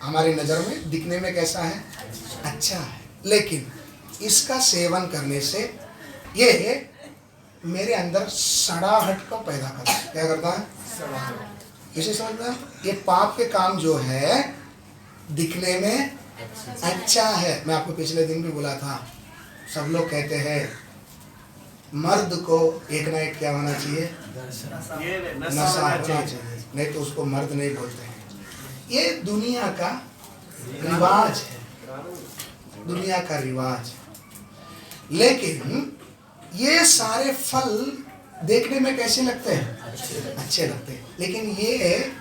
हमारी नजर में दिखने में कैसा है? अच्छा है, लेकिन इसका सेवन करने से ये मेरे अंदर सड़ाहट को पैदा करता है। क्या करता है? इसे समझ में? ये पाप के काम जो है दिखने में अच्छा है। मैं आपको पिछले दिन भी बोला था, सब लोग कहते हैं मर्द को एक ना एक क्या होना चाहिए? नशा होना चाहिए, नहीं तो उसको मर्द नहीं बोलते हैं। ये दुनिया का रिवाज है, दुनिया का रिवाज। लेकिन ये सारे फल देखने में कैसे लगते हैं? अच्छे लगते हैं, लेकिन ये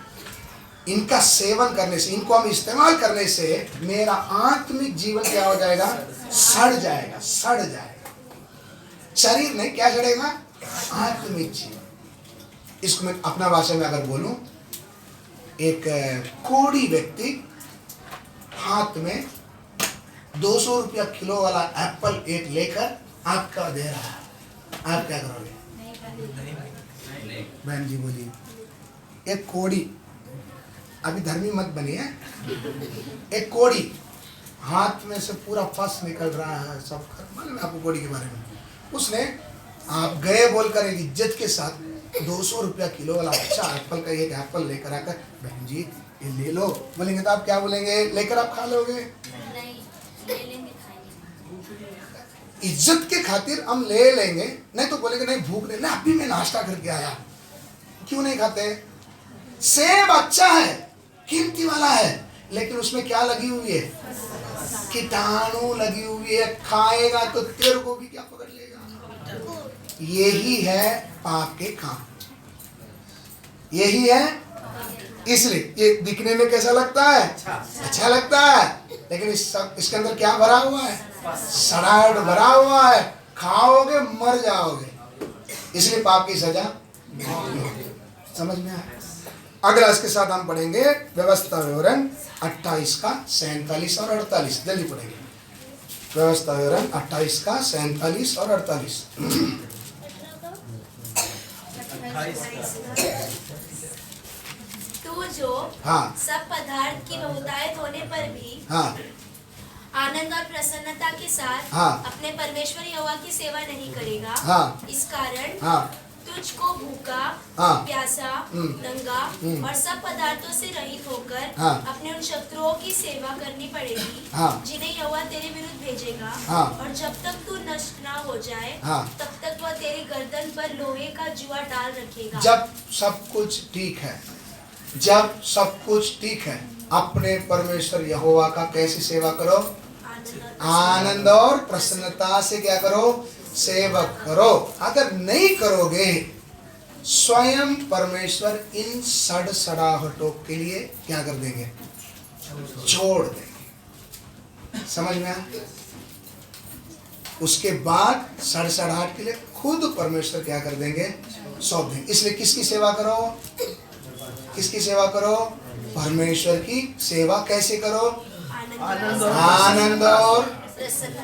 इनका सेवन करने से, इनको हम इस्तेमाल करने से मेरा आत्मिक जीवन क्या हो जाएगा? सड़ जाएगा, सड़ जाएगा। शरीर नहीं, क्या सड़ेगा? आत्मिक जीवन। इसको मैं अपना भाषा में अगर बोलूं, एक कोढ़ी व्यक्ति हाथ में 200 रुपया किलो वाला एप्पल एक लेकर आपका दे रहा है, आप क्या करोगे? बहन जी बोलिए। एक कोढ़ी, अभी धर्मी मत बनिए, एक कोढ़ी हाथ में से पूरा फस निकल रहा है, सब मालूम है आपको कोढ़ी के बारे में। उसने, आप गए बोलकर एक इज्जत के साथ 200 रुपया किलो वाला अच्छा एप्पल का एक एप्पल लेकर आकर, बहन जी ये ले लो, बोलेंगे तो आप क्या बोलेंगे? लेकर आप खा लोगे? नहीं, ले लेंगे, खाएंगे। इज्जत के खातिर हम ले लेंगे, नहीं तो बोलेंगे नहीं भूख नहीं, अभी मैं नाश्ता करके आया। क्यों नहीं खाते? सेब अच्छा है, कीमती वाला है, लेकिन उसमें क्या लगी हुई है? कीटाणु लगी हुई है। खाएगा तो तेरे को भी क्या पकड़ लेगा? यही है पाप के काम, यही है। इसलिए ये दिखने में कैसा लगता है? अच्छा लगता है, लेकिन इसके अंदर क्या भरा हुआ है? सड़ाहट भरा हुआ है। खाओगे मर जाओगे। इसलिए पाप की सजा। समझ में आया? अगला इसके साथ हम पढ़ेंगे व्यवस्था विवरण 28 का 47 और 48। जल्दी पढ़ेंगे व्यवस्था विवरण 28 का 47 और 48। तू जो सब पदार्थ की बहुतायत होने पर भी आनंद और प्रसन्नता के साथ अपने परमेश्वर यहोवा की सेवा नहीं करेगा, इस कारण तुझको भूखा, प्यासा, नंगा और सब पदार्थों से रहित होकर अपने उन शत्रुओं की सेवा करनी पड़ेगी जिन्हें यहोवा तेरे विरुद्ध भेजेगा। और जब तक तू नष्ट ना हो जाए तब तक वह तेरी गर्दन पर लोहे का जुआ डाल रखेगा। जब सब कुछ ठीक है, जब सब कुछ ठीक है, अपने परमेश्वर यहोवा का कैसी सेवा करो? आनंद और प्रसन्नता से क्या करो? सेवा करो। अगर नहीं करोगे, स्वयं परमेश्वर इन सड़सड़ाहटों के लिए क्या कर देंगे? छोड़ देंगे। समझ में आया? उसके बाद सड़सड़ाहट के लिए खुद परमेश्वर क्या कर देंगे? सौंप देंगे। इसलिए किसकी सेवा करो? किसकी सेवा करो? परमेश्वर की सेवा कैसे करो? आनंद और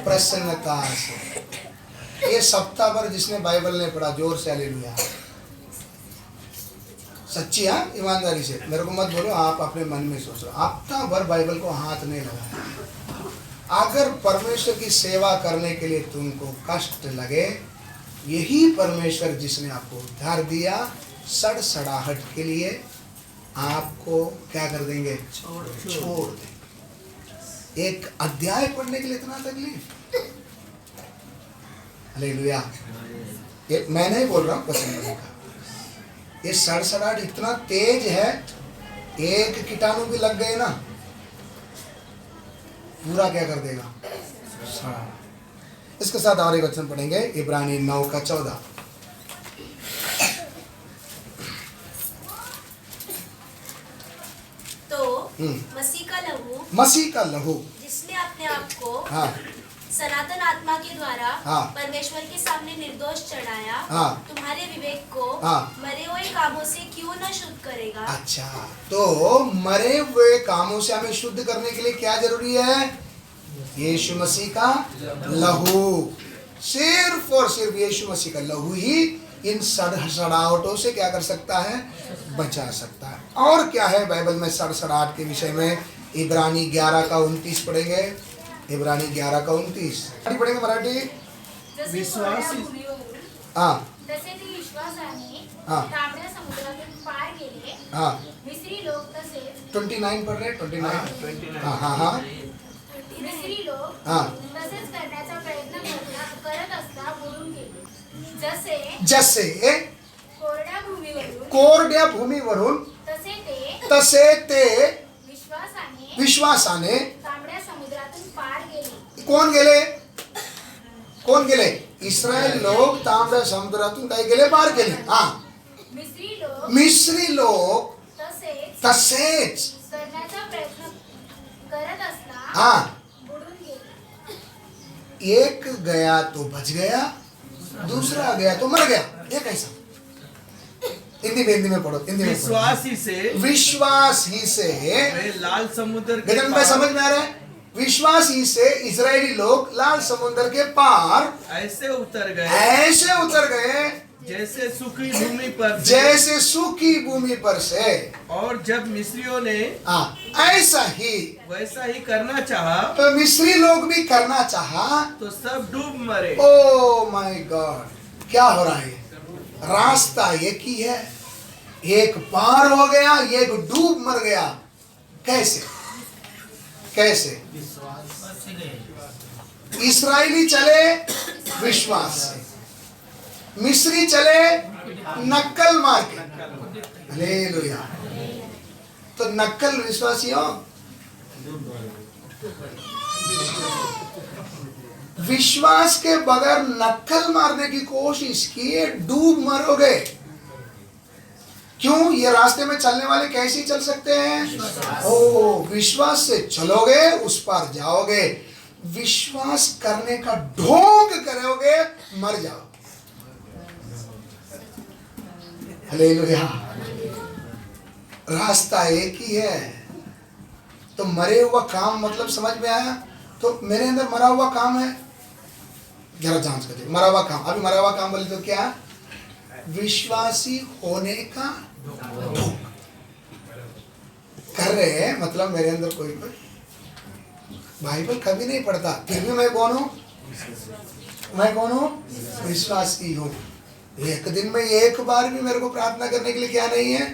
प्रसन्नता से। ये सप्ताह भर जिसने बाइबल नहीं पढ़ा, जोर से हालेलुया। सच्ची ईमानदारी से, मेरे को मत बोलो, आप अपने मन में सोच रहे हो। हफ्ता भर बाइबल को हाथ नहीं लगाया, अगर परमेश्वर की सेवा करने के लिए तुमको कष्ट लगे, यही परमेश्वर जिसने आपको उद्धार दिया, सड़सड़ाहट के लिए आपको क्या कर देंगे? छोड़ देंगे। एक अध्याय पढ़ने के लिए इतना तकलीफ। हालेलुया। ये मैं नहीं बोल रहा हूँ, पसंद का ये सड़सड़ाहट इतना तेज है, एक कीटाणु भी लग गए ना, पूरा क्या कर देगा? सड़ा। इसके साथ और एक वचन पढ़ेंगे, इब्रानी 9:14। तो मसीह का लहू जिसने अपने आप को हाँ सनातन आत्मा के द्वारा हाँ। परमेश्वर के सामने निर्दोष चढ़ाया, हाँ। तुम्हारे विवेक को हाँ। मरे हुए कामों से क्यों न शुद्ध करेगा? अच्छा, तो मरे हुए कामों से हमें शुद्ध करने के लिए क्या जरूरी है? यीशु मसीह का लहू। सिर्फ और सिर्फ यीशु मसीह का लहू ही इन सड़सड़ाहटों से क्या कर सकता है? बचा सकता है। और क्या है बाइबल में सड़सड़ाहट के विषय में? इब्रानी 11:29 पढ़ेंगे। इब्रानी 11:29 पढ़ेंगे मराठी। हाँ तसे ते विश्वासाने हाँ। तांबड्या समुद्रातून पार गेले, हाँ मिस्री लोक तसेच 29 पढ़ रहे 29। हाँ हाँ हाँ मिस्री लोक हाँ। तसेच करण्याचा प्रयत्न करत असता बुडून गेले, जसे कोरड्या भूमीवरून कोरड्या भूमीवरून तसे ते विश्वासाने तांबड्या समुद्रातून पार गेले. कोण गेले? इस्रायल लोक तांबड्या समुद्रातून काय गेले? पार गेले. हाँ मिस्री लोक तसेच करण्याचा प्रयत्न करत असता हाँ बुडून गेले. एक गया तो बच गया, दूसरा गया तो मर गया. ये कैसा? हिंदी में पढ़ो, हिंदी में विश्वास ही से वे लाल समुद्र के गजन में समझ में आ रहा है? विश्वास ही से इजरायली लोग लाल समुद्र के पार ऐसे उतर गए जैसे सूखी भूमि पर से। और जब मिस्रियों ने वैसा ही करना चाहा, तो मिस्री लोग भी करना चाहा, तो सब डूब मरे. ओ माय गॉड, क्या हो रहा है? रास्ता एक ही है, एक पार हो गया, एक डूब मर गया. कैसे? इस्राएली चले विश्वास से, मिस्री चले नक्कल मार के. हालेलुया. तो नक्कल विश्वासियों, विश्वास के बगैर नक्कल मारने की कोशिश किए, डूब मरोगे. क्यों? ये रास्ते में चलने वाले कैसे ही चल सकते हैं? ओ, विश्वास से चलोगे, उस पार जाओगे. विश्वास करने का ढोंग करोगे, मर जाओ. हालेलुया. रास्ता एक ही है. तो मरे हुआ काम मतलब समझ में आया? तो मेरे अंदर मरा हुआ काम है, जरा जांच कर. मरा हुआ काम, अभी मरा हुआ काम बोले तो क्या? विश्वासी होने का ढोंग कर रहे हैं. मतलब मेरे अंदर कोई बाइबल कभी नहीं पढ़ता, फिर भी मैं कौन हूँ? विश्वासी हूँ. एक दिन में एक बार भी मेरे को प्रार्थना करने के लिए क्या नहीं है?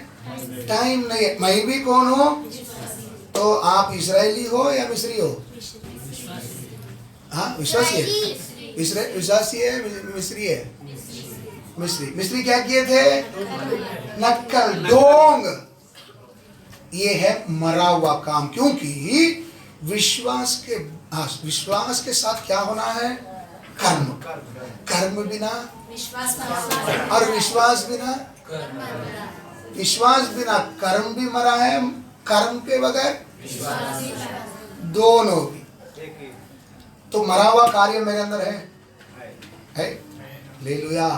टाइम नहीं है. मैं भी कौन हूँ? तो आप इस्राएली हो या मिस्री हो? हाँ, विश्वासी है. विश्वासी है, मिस्री है. मिस्री क्या किए थे? नक्कल, ढोंग. ये है मरा हुआ काम. क्योंकि विश्वास के साथ क्या होना है? कर्म बिना और विश्वास बिना कर्म भी मरा है. कर्म के बगैर दोनों भी. तो मरा हुआ कार्य मेरे अंदर है? हालेलुया.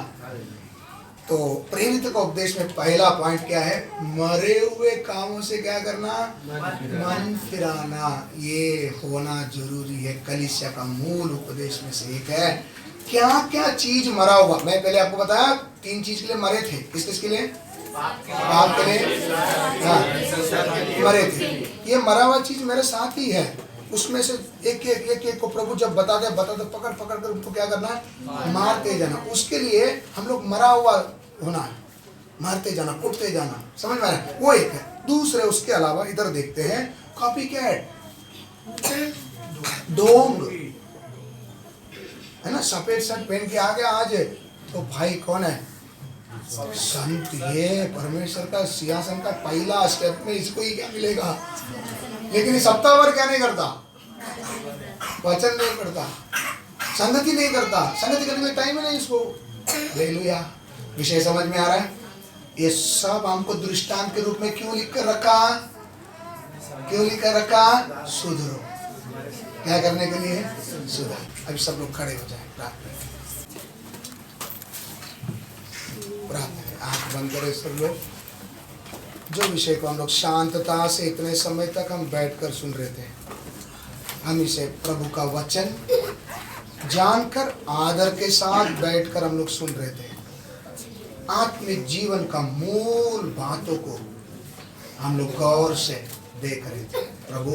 तो प्रेरित का उपदेश में पहला पॉइंट क्या है? मरे हुए कामों से क्या करना? मन फिराना. ये होना जरूरी है. कलीसिया का मूल उपदेश में से एक है. क्या क्या चीज मरा हुआ? मैं पहले आपको बताया 3 चीज के लिए मरे थे. किसके लिए? पाप के लिए. हाँ, मरे थे. ये मरा हुआ चीज मेरे साथ ही है. उसमें से एक को प्रभु जब बता दे पकड़ पकड़ कर उनको क्या करना है, मारते जाना। उसके लिए हम लोग मरा हुआ होना है, मारते जाना, कुटते जाना, समझ में आ रहा है? वो एक है। दूसरे उसके अलावा इधर देखते हैं कॉपी कैट, डोंग है ना, सफेद शर्ट पहन के आ गया आज, तो भाई कौन है? संत। ये परमेश्वर का सिंहासन का पहला स्टेप में इसको ही क्या मिलेगा। लेकिन इस हफ्ता भर क्या नहीं करता, वचन नहीं करता, संगति नहीं करता, संगति करने में टाइम ही नहीं इसको। हालेलुया। विषय समझ में आ रहा है? ये सब हमको दृष्टांत के रूप में क्यों लिख कर रखा, क्यों लिख कर रखा? सुधरो। क्या करने के लिए? सुधार। अभी सब लोग खड़े हो जाए, प्रार्थना आंख बंद करें सब लोग। जो विषय को हम लोग शांतता से इतने समय तक हम बैठकर सुन रहे थे, हम इसे प्रभु का वचन जानकर आदर के साथ बैठकर हम लोग सुन रहे थे। आत्मिक जीवन का मूल बातों को हम लोग गौर से देख रहे थे। प्रभु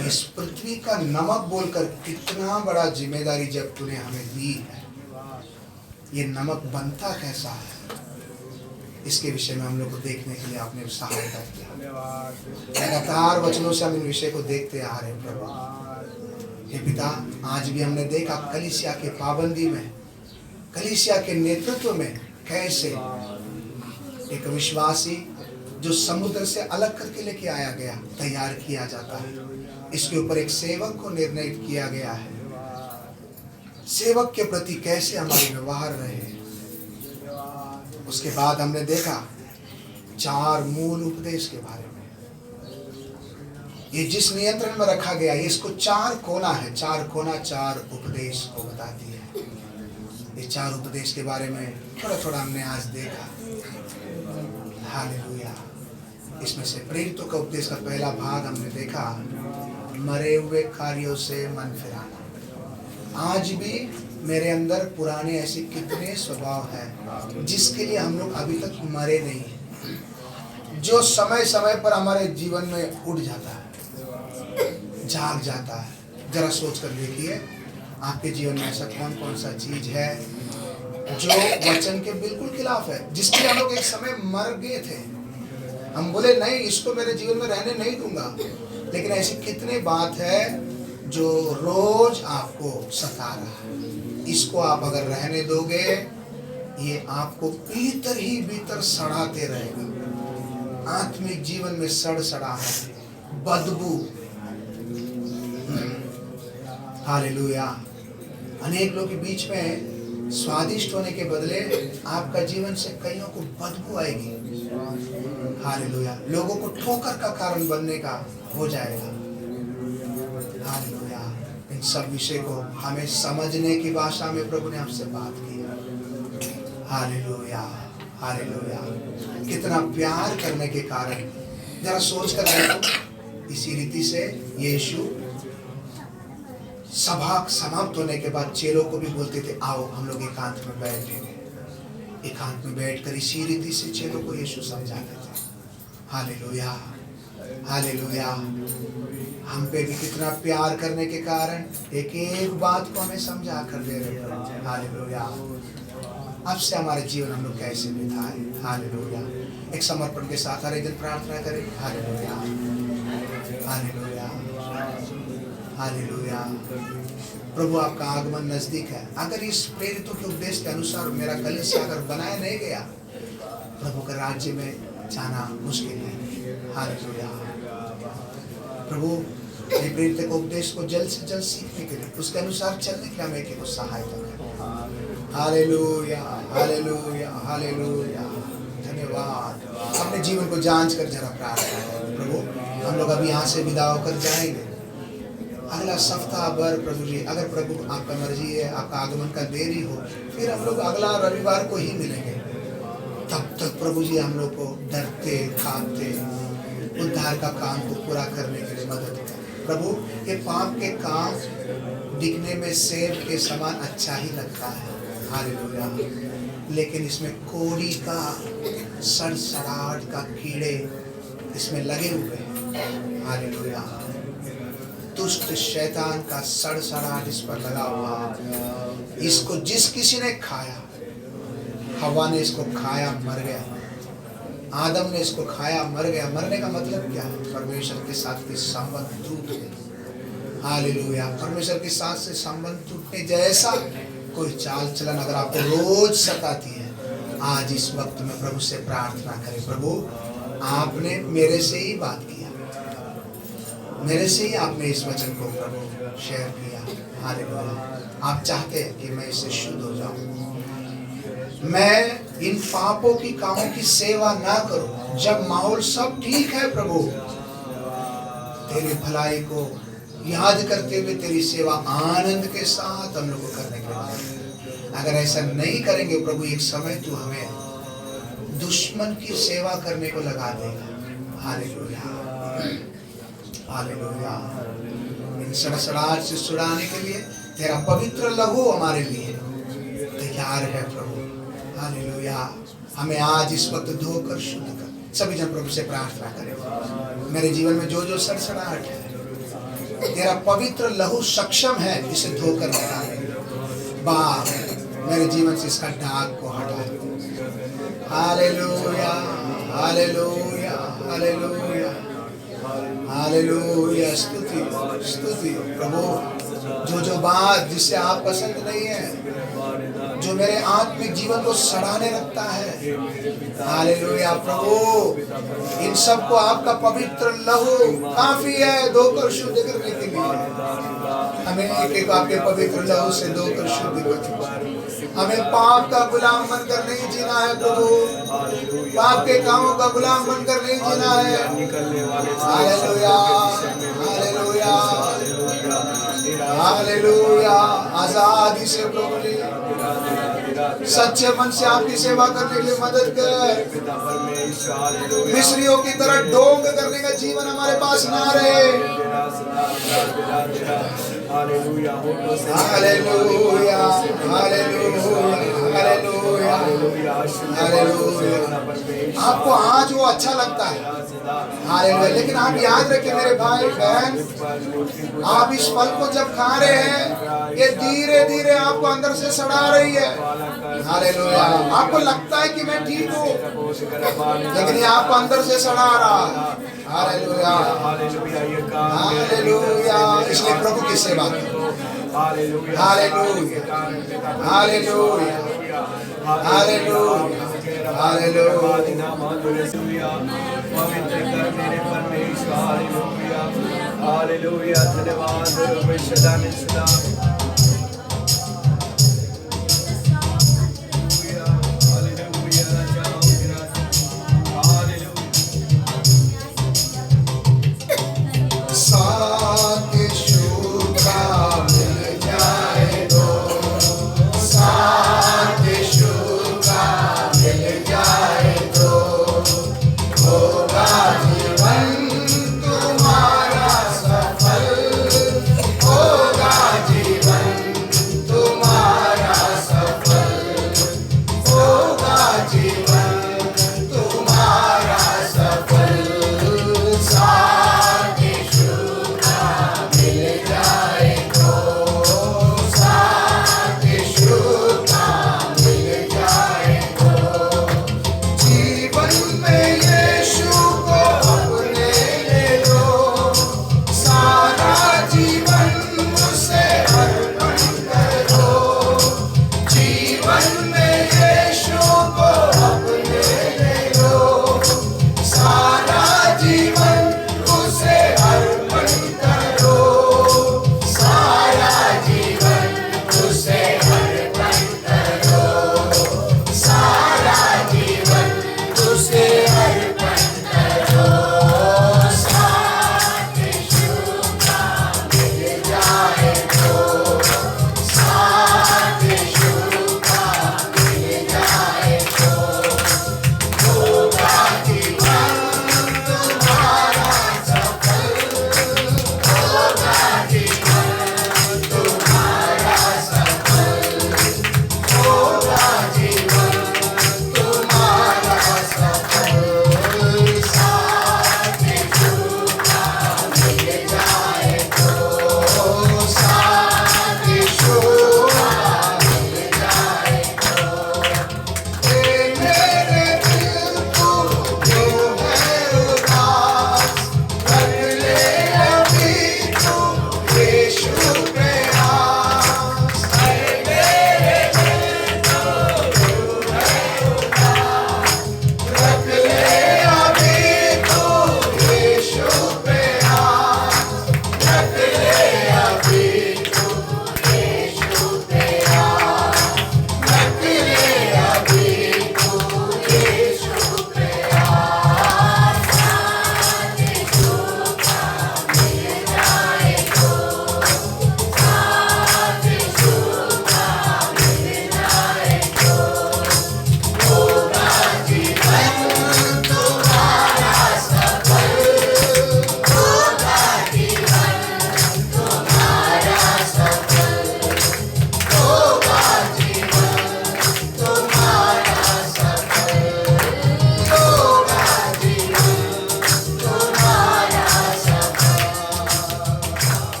इस पृथ्वी का नमक बोलकर कितना बड़ा जिम्मेदारी जब तूने हमें दी है, ये नमक बनता कैसा है, इसके विषय में हम लोग को देखने के लिए आपने सहायता किया। लगातार वचनों से हम इन विषय को देखते आ रहे हैं प्रभु। हे पिता, आज भी हमने देखा कलीसिया के पाबंदी में, कलीसिया के नेतृत्व में कैसे एक विश्वासी जो समुद्र से अलग करके लेके आया गया, तैयार किया जाता है। इसके ऊपर एक सेवक को निर्णय किया गया है। सेवक के प्रति कैसे हमारे व्यवहार रहे। उसके बाद हमने देखा 4 मूल उपदेश के बारे में। ये जिस नियंत्रण में रखा गया, इसको 4 कोना है, 4 कोना 4 उपदेश को बताती है। ये 4 उपदेश के बारे में थोड़ा थोड़ा हमने आज देखा। हालेलुया। इसमें से प्रेरितों का उपदेश का पहला भाग हमने देखा, मरे हुए कार्यों से मन फिराना। आज भी मेरे अंदर पुराने ऐसे कितने स्वभाव हैं जिसके लिए हम लोग अभी तक मरे नहीं हैं, जो समय समय पर हमारे जीवन में उठ जाता है, जाग जाता है। जरा सोच कर देखिए आपके जीवन में ऐसा कौन कौन सा चीज है जो वचन के बिल्कुल खिलाफ है, जिसके लिए हम लोग एक समय मर गए थे। हम बोले नहीं, इसको मेरे जीवन में रहने नहीं दूंगा, लेकिन ऐसी कितने बात है जो रोज आपको सता रहा है। इसको आप अगर रहने दोगे, ये आपको भीतर ही भीतर सड़ाते रहेगा। आत्मिक जीवन में सड़ाहट, बदबू। हालेलुया। अनेक लोग के बीच में स्वादिष्ट होने के बदले आपका जीवन से कईयों को बदबू आएगी। हालेलुया। लोगों को ठोकर का कारण बनने का हो जाएगा। हालेलुया। इन सब विषय को हमें समझने की भाषा में प्रभु ने हमसे बात की। हालेलुया। हालेलुया। कितना प्यार करने के कारण, जरा सोच कर देखो, इसी रीति से यीशु सभा समाप्त होने के बाद चेलों को भी बोलते थे, आओ हम लोग एकांत में बैठेंगे। एकांत में बैठकर इसी रीति से चेलों को यीशु समझाते थे। हालेलुया। हालेलुया। हम पे भी कितना प्यार करने के कारण एक एक बात को हमें समझा कर दे रहे हैं। हालेलुया। अब से हमारे जीवन हम लोग कैसे बिताए। हालेलुया। एक समर्पण के साथ हर एक दिन प्रार्थना करें। हालेलुया। हालेलुया। हालेलुया। प्रभु आपका आगमन नजदीक है। अगर इस प्रेरितों के उपदेश के अनुसार मेरा कलीसिया अगर बनाया नहीं गया, प्रभु के राज्य में जाना मुश्किल है। हालेलुया। प्रभु ये प्रेरित के उपदेश को जल्द से जल्द सीखने के लिए, उसके अनुसार चलने के लिए हमें एक सहायता करें। हालेलुया। हालेलुया। हालेलुया। धन्यवाद। अपने जीवन को जांच कर जरा प्रार्थना करें। प्रभु हम लोग अभी यहाँ से विदा होकर जाएंगे। अगला सप्ताह भर प्रभु जी, अगर प्रभु आपका मर्जी है, आपका आगमन का देरी हो, फिर हम लोग अगला रविवार को ही मिलेंगे। तब तक प्रभु जी हम लोग को डरते कांपते उद्धार का काम को पूरा करने के लिए मदद करें। प्रभु ये पाप के काम दिखने में सेब के समान अच्छा ही लगता है। हालेलुया। लेकिन इसमें कोड़ी का सड़सड़ाहट का कीड़े इसमें लगे हुए हैं। हालेलुया। दुष्ट शैतान का सड़सड़ाहट इस पर लगा हुआ है। इसको जिस किसी ने खाया, हवा ने इसको खाया, मर गया। आदम ने इसको खाया, मर गया। मरने का मतलब क्या है? परमेश्वर के साथ की संबंध टूट गई। हालेलुया। परमेश्वर के साथ से संबंध टूटने जैसा कोई चाल चलन अगर आपको रोज सताती है, आज इस वक्त में प्रभु से प्रार्थना करें, प्रभु आपने मेरे से ही बात किया, मेरे से ही आपने इस वचन को प्रभु शेयर किया। हालेलुया। आप चाहते हैं कि मैं इससे शुद्ध हो जाऊं, मैं इन पापों की कामों की सेवा ना करूं। जब माहौल सब ठीक है प्रभु, तेरी भलाई को याद करते हुए तेरी सेवा आनंद के साथ हम लोग को करने के लिए, अगर ऐसा नहीं करेंगे प्रभु, एक समय तू हमें दुश्मन की सेवा करने को लगा देगा। Hallelujah, hallelujah. इन सड़सड़ाहट से छुड़ाने के लिए तेरा पवित्र लहू हमारे लिए तैयार है प्रभु। हालेलुया। हमें आज इस वक्त धोकर शुद्ध कर। सभी जन प्रभु से प्रार्थना करें, मेरे जीवन में जो जो सड़सड़ाहट है, तेरा पवित्र लहू सक्षम है इसे धोकर हटाने। बाप मेरे जीवन से इसका दाग को हटा दे। Hallelujah, hallelujah, hallelujah, hallelujah. स्तुति, स्तुति प्रभु। जो बात जिससे आप पसंद नहीं है, जो मेरे आत्मिक जीवन को सड़ाने लगता है, हालेलुया प्रभु, इन सब को आपका पवित्र लहू काफी है धोकर शुद्ध करने के लिए। हमें एक एक आपके पवित्र लहू से धोकर शुद्ध कर। हमें पाप का गुलाम बनकर नहीं जीना है प्रभु, पाप के कामों का गुलाम बनकर नहीं जीना है। Hallelujah, hallelujah, hallelujah. आजादी से प्रभु ने सच्चे मन से आपकी सेवा करने के लिए मदद कर। मिस्रियों की तरह ढोंग करने का जीवन हमारे पास ना रहे। Hallelujah, hallelujah, hallelujah, hallelujah. आपको आज वो अच्छा लगता है, हालेलुया, लेकिन आप याद रखें मेरे भाई बहन, आप इस फल को जब खा रहे हैं, ये धीरे धीरे आपको अंदर से सड़ा रही है। हालेलुया। आपको लगता है कि मैं ठीक हूँ, लेकिन ये आपको अंदर से सड़ा रहा है। Hallelujah, hallelujah. इसलिए प्रभु की सेवा करो। Hallelujah, hallelujah, hallelujah, hallelujah. पवित्र कर मेरे परमेश्वर। Hallelujah, hallelujah. धन्यवाद।